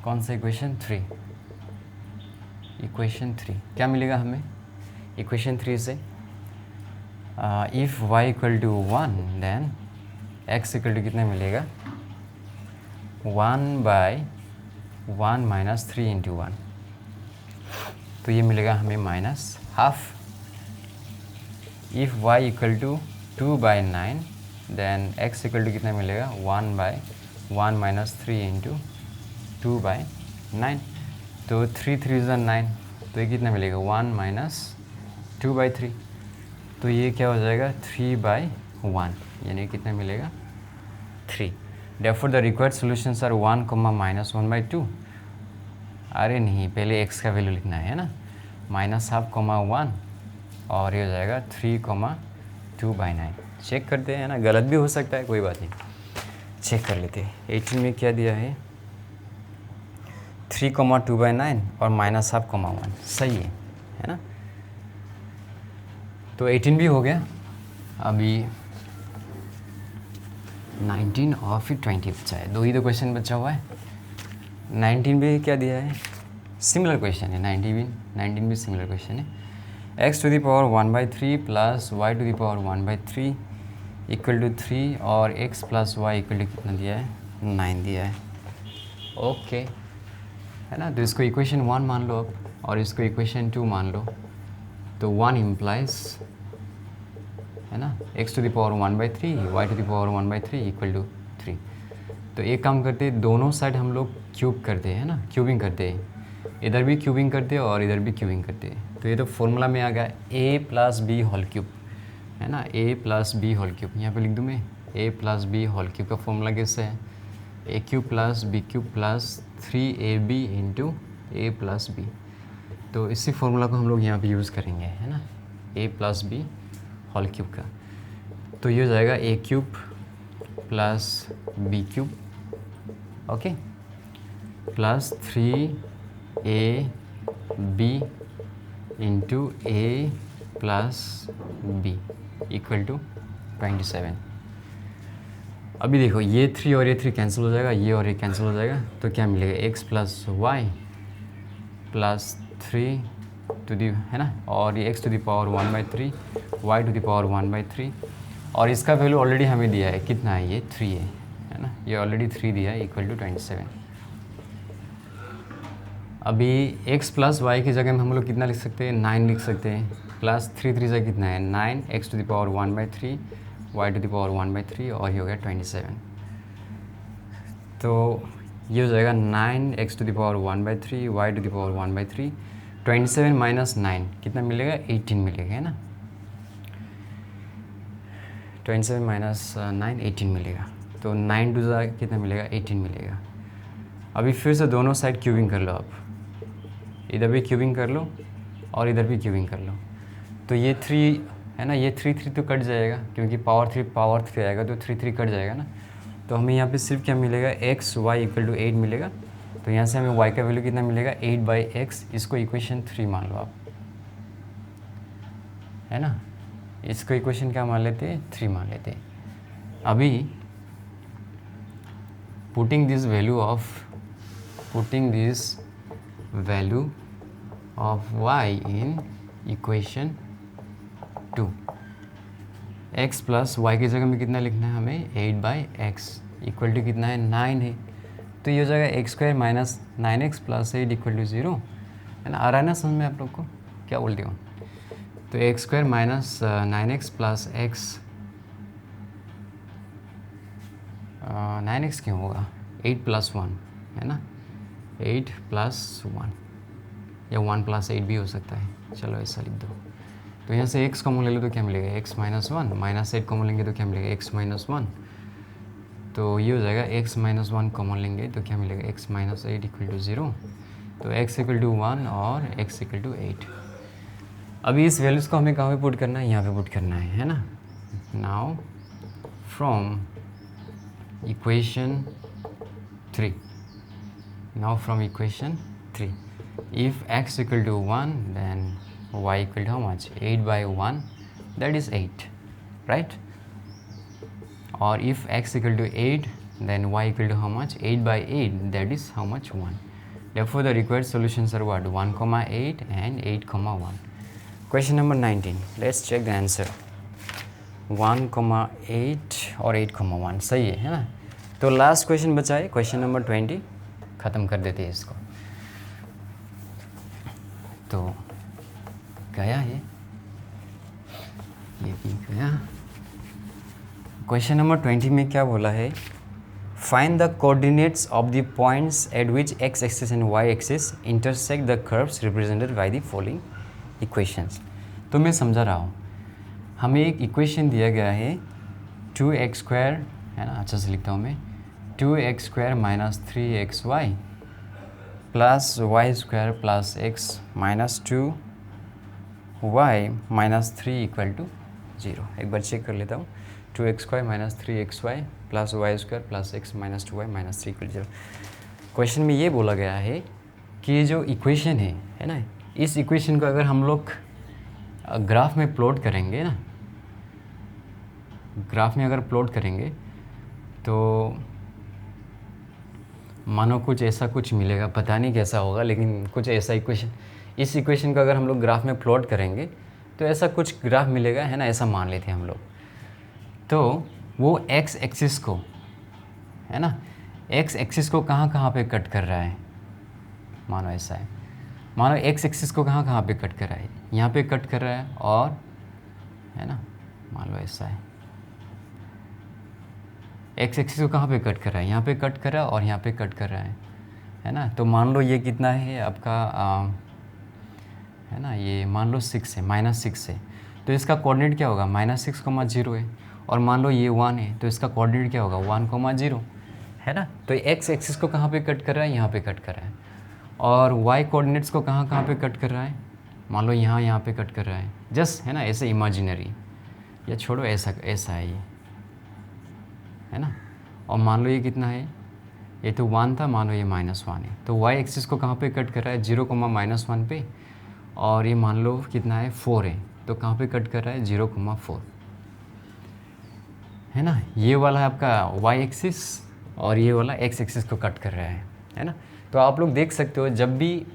कौन सा इक्वेशन, 3, इक्वेशन 3 क्या मिलेगा हमें, इक्वेशन 3 से if y equal to 1 then x equal to कितना मिलेगा, 1/1 - 3 × 1, तो ये मिलेगा हमें -½ if y equal to 2/9 then x equal to कितना मिलेगा, 1/1 - 3 × 2/9, तो 3 3 = 9, तो ये कितना मिलेगा, 1 - 2/3, तो ये क्या हो जाएगा, 3/1, यानी कितना मिलेगा, 3। Therefore the required solutions are 1, -1/2, अरे नहीं, पहले x का वैल्यू लिखना है ना, -½ 1 और ये हो जाएगा 3, 2/9। चेक करते हैं ना, गलत भी हो सकता है, कोई बात नहीं, चेक कर लेते हैं। 18 में क्या दिया है, 3,2/9 और -1/2, सही है ना। तो 18 भी हो गया, अभी 19 और फिर 20 बचा है, 2 ही तो क्वेश्चन बचा हुआ है। 19 भी क्या दिया है, सिमिलर क्वेश्चन है। 19 भी सिमिलर क्वेश्चन है। x⁴ plus y⁴ equal to 3 और x plus y equal to कितना दिया है, 9 दिया है। ओके है ना। तो इसको इक्वेशन 1 मान लो अब, और इसको इक्वेशन 2 मान लो। तो 1 इम्प्लाइज है ना x⁴ 1/3 y⁴ इक्वल टू 3। तो एक काम करते हैं, दोनों साइड हम लोग क्यूब करते हैं ना, क्यूबिंग करते हैं, इधर भी क्यूबिंग करते हैं और इधर भी क्यूबिंग करते हैं। तो ये तो फॉर्मूला में आ गया a + b होल क्यूब है ना, a + b होल क्यूब। यहाँ पे लिख दूँ मैं, a + b होल क्यूब का फॉर्मूला कैसे है, a³ + b³ + 3ab into a + b। तो इसी फॉर्मूला को हम लोग यहाँ पे यूज़ करेंगे है ना, a + b होल क्यूब का। तो ये हो जाएगा a³ + b³ okay plus 3ab into a + b equal to 27। अभी देखो ये 3 और ये 3 कैंसिल हो जाएगा, ये और ये कैंसिल हो जाएगा, तो क्या मिलेगा x + y + 3 टू दी है ना, और ये x⁴ 1/3 y⁴ 1/3, और इसका वैल्यू ऑलरेडी हमें दिया है, कितना है ये 3 है ना, ये ऑलरेडी 3 दिया है इक्वल टू 27। अभी x + y की जगह में हम लोग कितना लिख सकते हैं, 9 लिख सकते हैं, प्लस 3 3 से कितना है 9, x⁴ 1/3 y⁴ 1/3 और ये हो गया 27। तो ये हो जाएगा 9 x⁴ 1/3 y⁴ 1/3, 27 - 9 कितना मिलेगा, 18 मिलेगा है ना। 27 - 9 18 मिलेगा, तो 9 2 जा कितना मिलेगा, 18 मिलेगा। अभी फिर से दोनों साइड क्यूबिंग कर लो आप, इधर भी क्यूबिंग कर लो और इधर भी क्यूबिंग कर लो। तो ये 3 है ना, ये 3 3 तो कट जाएगा, क्योंकि पावर 3 आएगा, तो 3 3 कट जाएगा ना। तो हमें यहाँ पे सिर्फ क्या मिलेगा, x y इक्वल टू 8 मिलेगा। तो यहाँ से हमें y का वैल्यू कितना मिलेगा, 8/x। इसको इक्वेशन 3 मान लो आप, है ना, इसको इक्वेशन क्या मान लेते हैं, 3 मान लेते हैं। अभी putting this value of y in equation 2, x + y की जगह में कितना लिखना है हमें, 8/x इक्वल टू कितना है, 9 है। तो ये हो जाएगा x² - 9x + 8 इक्वल टू 0 है ना। आ रहा है ना समझ में आप लोग को, क्या बोलते हो। तो x² - 9x + x 9x क्यों होगा, 8 + 1 है ना, 8 + 1 या 1 + 8 भी हो सकता है, चलो ऐसा लिख दो। तो यहाँ से x कॉमन ले लो तो क्या मिलेगा, x - 1 -8 कॉमन लेंगे तो क्या मिलेगा, x - 1। तो ये हो जाएगा x - 1 कॉमन लेंगे तो क्या मिलेगा, x - 8 इक्वल टू 0। तो x इक्वल टू 1 और x इक्वल टू 8। अभी इस वैल्यूज़ को हमें कहाँ पे पुट करना है, यहाँ पे पुट करना है ना। Now from equation 3, if x equal to 1 then y equal to how much, 8/1, that is 8, right? Or if x equal to 8 then y equal to how much, 8/8, that is how much, 1. Therefore the required solutions are what, 1,8 and 8,1. Question number 19, let's check the answer. 1,8 और 8,1 सही है ना। तो last question बचा है, question number 20, ख़त्म कर देते हैं इसको। तो गया ये भी गया। क्वेश्चन नंबर 20 में क्या बोला है, find the coordinates of the points at which x axis and y axis intersect the curves represented by the following equations. तो मैं समझा रहा हूँ, हमें एक इक्वेशन दिया गया है 2x² है ना, अच्छा से लिखता हूँ मैं, 2x² - 3xy plus y² plus x - 2y - 3 equal to 0। एक बार चेक कर लेता हूँ, 2x² - 3xy plus y² plus x - 2y - 3 equal 0। Question में ये बोला गया है कि ये जो इक्वेशन है ना, इस इक्वेशन को अगर हम लोग ग्राफ में प्लॉट करेंगे ना, ग्राफ में अगर प्लॉट करेंगे तो मानो कुछ ऐसा कुछ मिलेगा, पता नहीं कैसा होगा, लेकिन कुछ ऐसा इक्वेशन, इस इक्वेशन को अगर हम लोग ग्राफ में प्लॉट करेंगे तो ऐसा कुछ ग्राफ मिलेगा, है ना, ऐसा मान लेते हैं हम लोग। तो वो एक्स एक्सिस को, है ना, एक्स एक्सिस को कहाँ कहाँ पे कट कर रहा है, मानो ऐसा है, मानो एक्स एक्सिस को कहाँ कहाँ पे कट कर रहा है, यहाँ पे कट कर रहा है, और है ना, मान लो ऐसा है, एक्स एक्सिस को कहाँ पे कट कर रहा है, यहाँ पे कट कर रहा है और यहाँ पे कट कर रहा है ना। तो मान लो ये कितना है आपका, है ना, ये मान लो 6 है, -6 है, तो इसका कोऑर्डिनेट क्या होगा, -6,0 है। और मान लो ये 1 है, तो इसका कोऑर्डिनेट क्या होगा, 1,0, है ना। तो एक्स एक्सिस को कहाँ पे कट कर रहा है, यहाँ पे कट कर रहा है। और वाई कोऑर्डिनेट्स को कहाँ कहाँ पे कट कर रहा है, मान लो यहाँ पे कट कर रहा है, जस्ट, है ना, ऐसे इमेजिनरी, या छोड़ो, ऐसा ऐसा है ये, है ना। और मान लो ये कितना है, ये तो 1 था, मान लो ये -1 है, तो वाई एक्सिस को कहाँ पे कट कर रहा है, 0,-1 पे। और ये मान लो कितना है, 4 है, तो कहाँ पे कट कर रहा है, 0,4, है ना। ये वाला है आपका वाई एक्सिस, और ये वाला एक्स एक्सिस को कट कर रहा है ना। तो आप लोग देख सकते हो, जब भी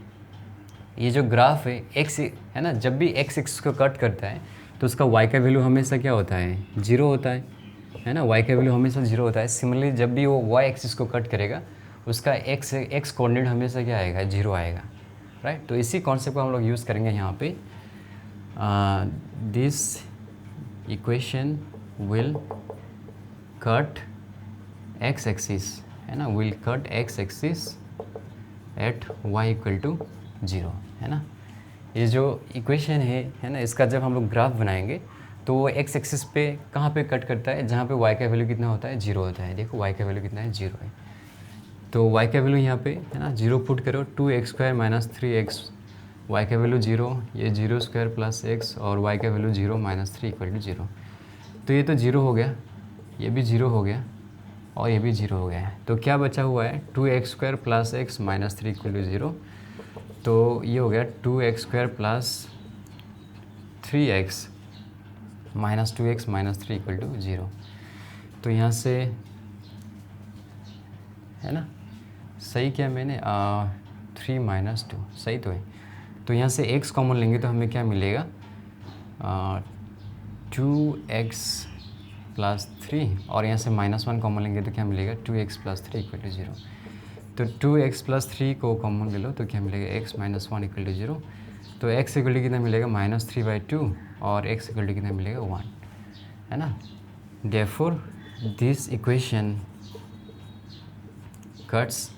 ये जो ग्राफ है एक्स, है ना, जब भी एक्स एक्सिस को कट करता है तो उसका वाई का वैल्यू हमेशा क्या होता है, 0 होता है ना, वाई का वैल्यू हमेशा 0 होता है। सिमिलरली जब भी वो वाई एक्सिस को कट करेगा, उसका एक्स कोऑर्डिनेट हमेशा क्या आएगा, 0 आएगा, राइट। तो इसी कॉन्सेप्ट को हम लोग यूज़ करेंगे यहाँ पे। This equation will cut x axis, है ना, will cut x axis at y equal to 0, है ना। ये जो इक्वेशन है ना, इसका जब हम लोग ग्राफ बनाएंगे तो वो एक्स एक्सिस पे कहाँ पे कट करता है, जहाँ पे y का वैल्यू कितना होता है, 0 होता है। देखो y का वैल्यू कितना है, 0 है। तो y का वैल्यू यहाँ पे, है ना, 0 पुट करो, 2x² - 3x, y का वैल्यू 0, ये 0² + x, और y का वैल्यू 0 - 3 = 0। तो ये तो 0 हो गया, ये भी 0 हो गया, और ये भी 0 हो गया है। तो क्या बचा हुआ है, 2x² + x - 3 = 0। तो ये हो गया 2x² + 3x - 2x - 3 = 0। तो यहाँ से, है ना, सही क्या मैंने 3 - 2 सही तो है। तो यहाँ से x कॉमन लेंगे तो हमें क्या मिलेगा, 2x + 3, और यहाँ से -1 कॉमन लेंगे तो क्या मिलेगा, 2x + 3 = 0। तो 2x + 3 को कॉमन ले लो तो क्या मिलेगा, x - 1 = 0। तो x = कितना मिलेगा, -3/2, और x = कितना मिलेगा, 1, है ना। Therefore this equation cuts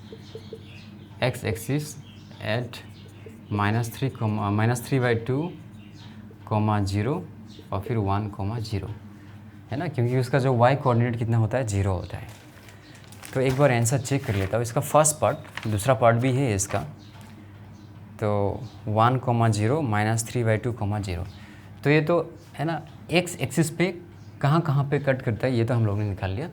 x axis at -3/2, 0, और फिर 1, 0, है ना, क्योंकि उसका जो y कोऑर्डिनेट कितना होता है, 0 होता है। तो एक बार आंसर चेक कर लेता हूँ, इसका फर्स्ट पार्ट, दूसरा पार्ट भी है इसका। तो 1, 0, -3/2, 0। तो ये तो, है ना, x एक्सिस पे कहाँ कहाँ पे कट करता है, ये तो हम लोगों ने निकाल लिया।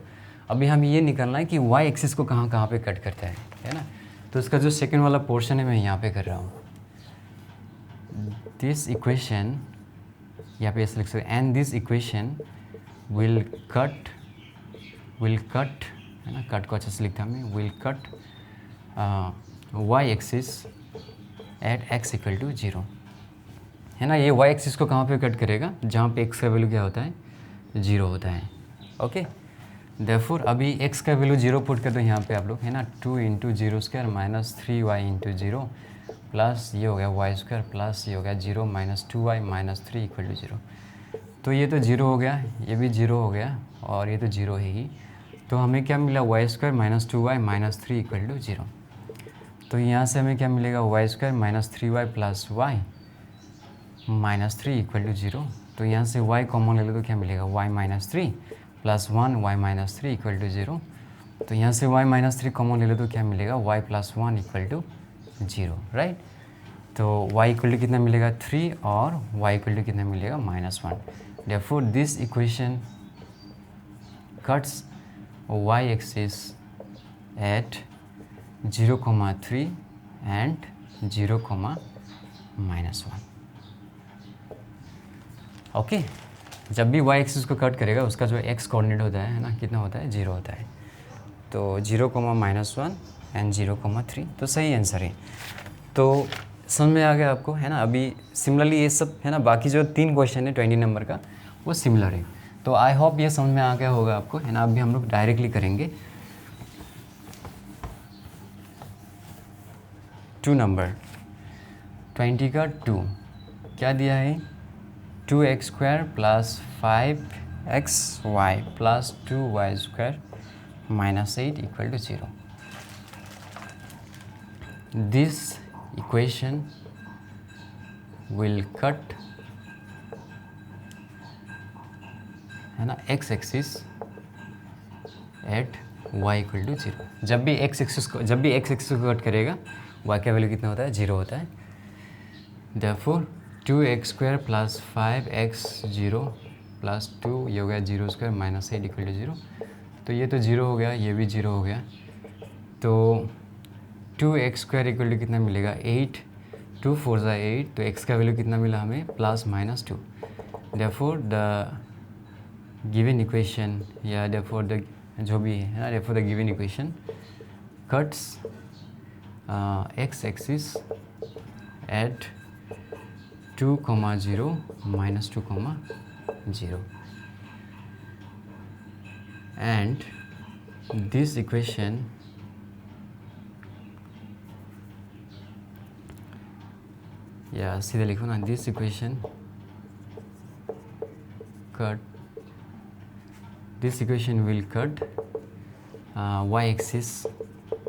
अभी हमें ये निकालना है कि y एक्सिस को कहाँ कहाँ पे कट करता है ना। तो इसका जो सेकेंड वाला पोर्शन है मैं यहाँ पे कर रहा हूँ। दिस इक्वेशन, यहाँ पे ऐसे लिख सकते, and this equation will cut, है ना, कट को अच्छे से लिखता हमें, will cut y axis at x = 0, है ना। ये y एक्सिस को कहाँ पे कट करेगा, जहाँ पे x का वैल्यू क्या होता है, 0 होता है, ओके। देयरफॉर अभी x का वैल्यू 0 पुट कर दो यहाँ पे आप लोग, है ना, 2 × 0² - 3y × 0, प्लस ये हो गया y² प्लस ये हो गया 0 - 2y - 3 = 0। तो ये तो 0 हो गया, ये भी 0 हो गया, और ये तो 0 है ही। तो हमें क्या मिला, y² - 2y - 3 = 0। तो यहाँ से हमें क्या मिलेगा, y² - 3y + y - 3 = 0। तो यहाँ से y कॉमन ले लो तो क्या मिलेगा, y - 3 + 1 y - 3 = 0। तो यहाँ से y - 3 कॉमन ले लो तो क्या मिलेगा, y + 1 = 0, राइट। तो y = कितना मिलेगा, 3, और y = कितना मिलेगा, -1। Therefore this equation cuts y axis at 0, 3 and 0, -1। Okay, जब भी y एक्सिस को कट करेगा उसका जो x कोऑर्डिनेट होता है ना, कितना होता है, 0 होता है। तो 0, -1 एंड 0, 3, तो सही आंसर है। तो समझ में आ गया आपको, है ना। अभी सिमिलरली ये सब है ना, बाकी जो 3 क्वेश्चन है 20 नंबर का वो सिमिलर है। तो आई होप ये समझ में आ गया होगा आपको, है ना। अभी हम लोग डायरेक्टली करेंगे 2 नंबर 20 का 2 क्या दिया है, 2x² + 5xy + 2y² -8 = 0। This equation will cut, है ना, x एक्सिस एट y = 0। जब भी x एक्सिस को कट करेगा y का वैल्यू कितना होता है, 0 होता है। Therefore 2x² + 5x0 + 2 ये हो गया 0² -8 = 0। तो ये तो 0 हो गया, ये भी 0 हो गया। तो 2x² = कितना मिलेगा, 8, 2 4 ज़ा 8, तो x का वैल्यू कितना मिला हमें, +-2। Therefore द गिवन इक्वेशन या therefore द जो भी है ना, therefore the given equation cuts x axis at 2, 0, -2, 0 and this equation या सीधे लिखो ना, this equation will cut y axis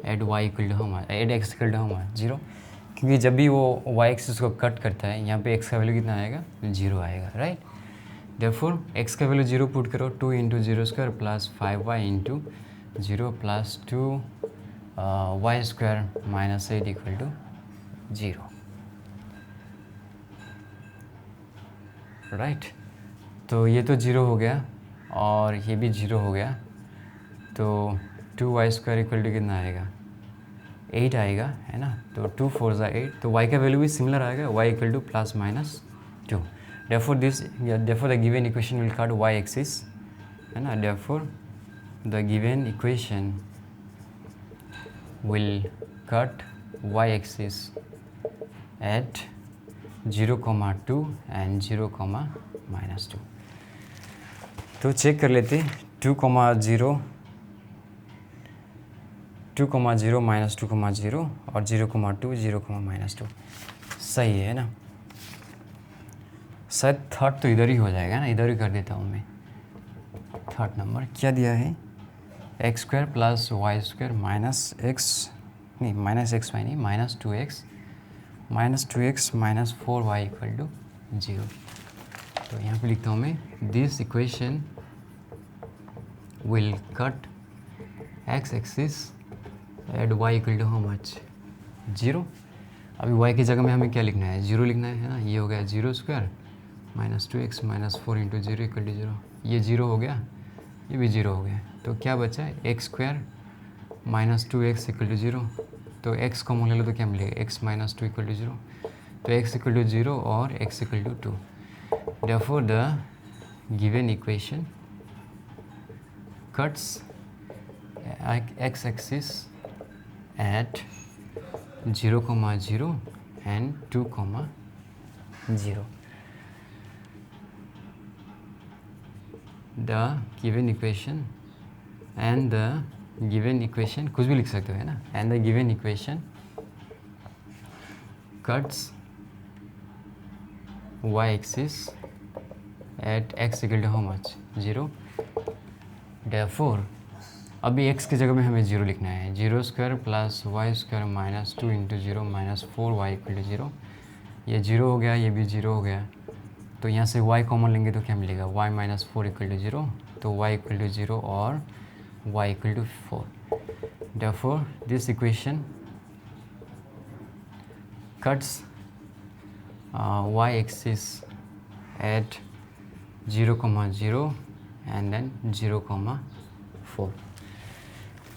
at y equal to at x equal to 0, क्योंकि जब भी वो y एक्सिस को कट करता है यहाँ पे x का वैल्यू कितना आएगा, 0 आएगा, राइट। Therefore x का वैल्यू 0 पुट करो, 2 × 0² + 5y × 0 + 2y² -8 = 0, राइट। तो ये तो 0 हो गया और ये भी 0 हो गया। तो 2y² = कितना आएगा, 8 आएगा, है ना। तो 2 4 ज़ा 8, तो y का वैल्यू भी सिमिलर आएगा, y = +-2। Therefore the given equation will cut y axis, है ना। Therefore the given equation will cut y axis at 0, 2 and 0, -2। तो चेक कर लेते, 2, 0, 2, 0, -2, 0 और 0, 2, 0, -2 सही है ना। शायद थर्ड तो इधर ही हो जाएगा ना, इधर ही कर देता हूँ मैं। थर्ड नंबर क्या दिया है, x² + y² -2x -4y = 0। तो यहाँ पे लिखता हूँ मैं, this equation will cut x axis at y = how much, 0। अभी y की जगह में हमें क्या लिखना है, 0 लिखना है ना। ये हो गया 0² -2x -4 × 0 = 0, ये 0 हो गया, ये भी 0 हो गया। तो क्या बचा है, x² -2x = 0। तो x कॉमन ले लो तो क्या मिलेगा, x -2 = 0। तो x = 0 और x = 2। Therefore the given equation cuts x axis at 0, 0 and 2, 0। The given equation and the given equation कुछ भी लिख सकते हो, है ना। and the given equation cuts y axis at x = how much, 0। Therefore अभी x की जगह में हमें 0 लिखना है, 0² + y² -2 × 0 -4y = 0। ये 0 हो गया, ये भी 0 हो गया। तो यहाँ से y कॉमन लेंगे तो क्या मिलेगा, y -4 = 0। तो y = 0 और y = 4। Therefore this equation cuts y axis at 0, 0 and then 0, 4।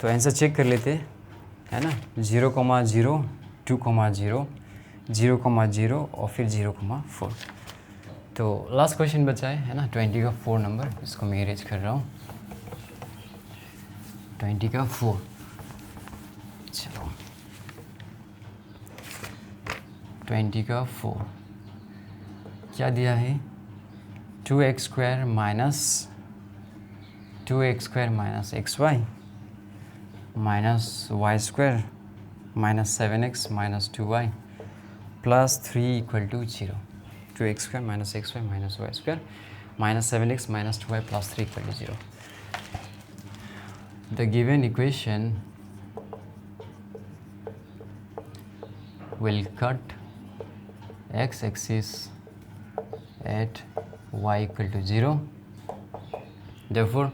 तो आंसर चेक कर लेते हैं, है ना। 0, 0, 2,0, 0,0 और फिर 0,4। तो लास्ट क्वेश्चन बचा है ना 20 का 4 नंबर, इसको मैं अरेंज कर रहा हूँ। 20 का 4, चलो 20 का 4 क्या दिया है, 2x square minus xy minus y square minus 7x minus 2y plus 3 equal to 0। 2x square minus xy minus y square minus 7x minus 2y plus 3 equal to 0। The given equation will cut x-axis at y equal to 0. Therefore,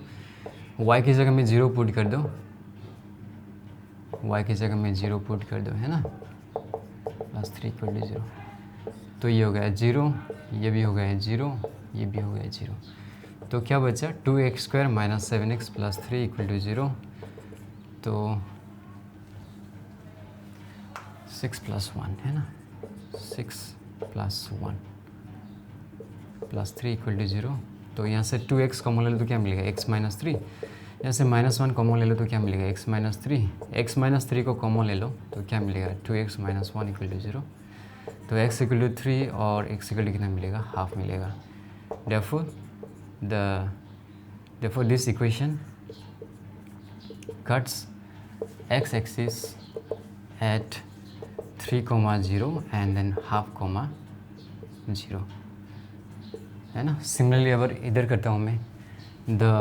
y की जगह में 0 put कर दो, y की जगह में 0 put कर दो, है ना, प्लस 3 इक्वल टू 0। तो ये हो गया 0, ये भी हो गया 0, ये भी हो गया 0। तो क्या बचा, 2x square minus 7x plus 3 equal to 0। तो 6 प्लस 1 है ना, 6 प्लस 1 प्लस 3 इक्वल टू 0। तो यहाँ से 2x कॉमन ले लो तो क्या मिलेगा, x माइनस 3। यहाँ से माइनस 1 कॉमन ले लो तो क्या मिलेगा, x माइनस 3। x माइनस 3 को कॉमन ले लो तो क्या मिलेगा, 2x माइनस 1 इक्वल टू 0। तो x इक्वल टू 3 और x इक्वल टू कितना मिलेगा, हाफ मिलेगा। Therefore this equation cuts x-axis at 3,0 and then half, 0, है ना। सिमिलरली अगर इधर करता हूँ मैं, the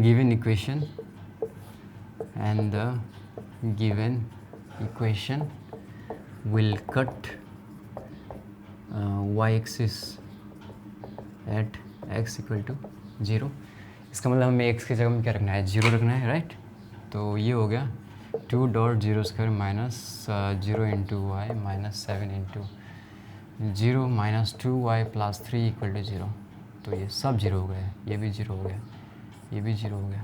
given equation will cut y-axis at x equal to 0। इसका मतलब हमें x की जगह में क्या रखना है, 0 रखना है, राइट। तो ये हो गया 2 dot 0 square minus 0 into y minus 7 into 0 minus 2y plus 3 equal to 0। तो ये सब 0 हो गया, ये भी 0 हो गया, ये भी 0 हो गया।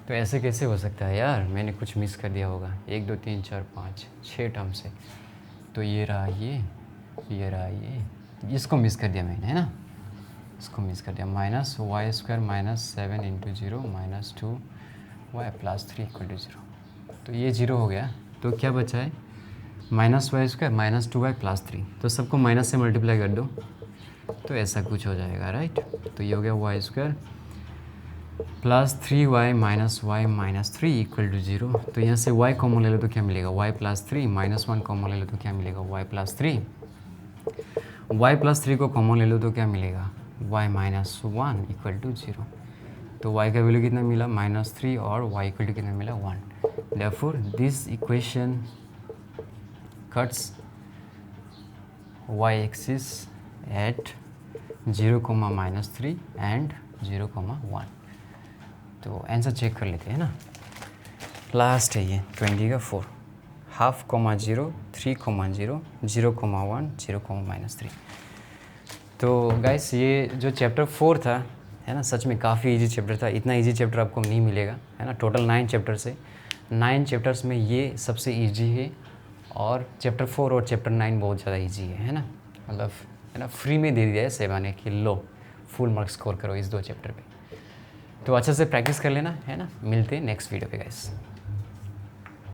तो ऐसे कैसे हो सकता है यार, मैंने कुछ मिस कर दिया होगा। 1 2 3 4 5 6 टर्म से। तो ये रहा ये रहा ये, इसको मिस कर दिया मैंने, है ना, इसको मिस कर दिया। Minus y square minus 7 into 0 minus 2y plus 3 equal to 0। तो ये 0 हो गया। तो क्या बचा है, minus y square minus 2y plus 3। तो सबको माइनस से मल्टीप्लाई कर दो तो ऐसा कुछ हो जाएगा, राइट। तो ये हो गया y square plus 3y minus y minus 3 equal to 0। तो यहाँ से y कॉमन ले लो तो क्या मिलेगा, y प्लस 3 माइनस 1 कॉमन ले लो तो क्या मिलेगा, y प्लस 3। y प्लस 3 को कॉमन ले लो तो क्या मिलेगा, y माइनस 1 इक्वल टू 0। तो y का वैल्यू कितना मिला, माइनस 3 और y इक्वल टू कितना मिला, 1। Therefore this equation cuts y axis at 0, -3 and 0, 1। तो आंसर चेक कर लेते हैं ना। लास्ट है ये 20 का 4, हाफ, 0, 3, 0, 0, 1, 0, -3। तो गाइस ये जो चैप्टर 4 था, है ना, सच में काफ़ी इजी चैप्टर था। इतना इजी चैप्टर आपको नहीं मिलेगा, है ना। टोटल 9 चैप्टर से 9 चैप्टर्स में ये सबसे इजी है। और चैप्टर 4 और चैप्टर 9 बहुत ज़्यादा इजी है ना, मतलब, है ना, फ्री में दे दिया है सेवाने कि लो फुल मार्क्स स्कोर करो इस 2 चैप्टर पे। तो अच्छे से प्रैक्टिस कर लेना, है ना। मिलते हैं नेक्स्ट वीडियो पे गाइस।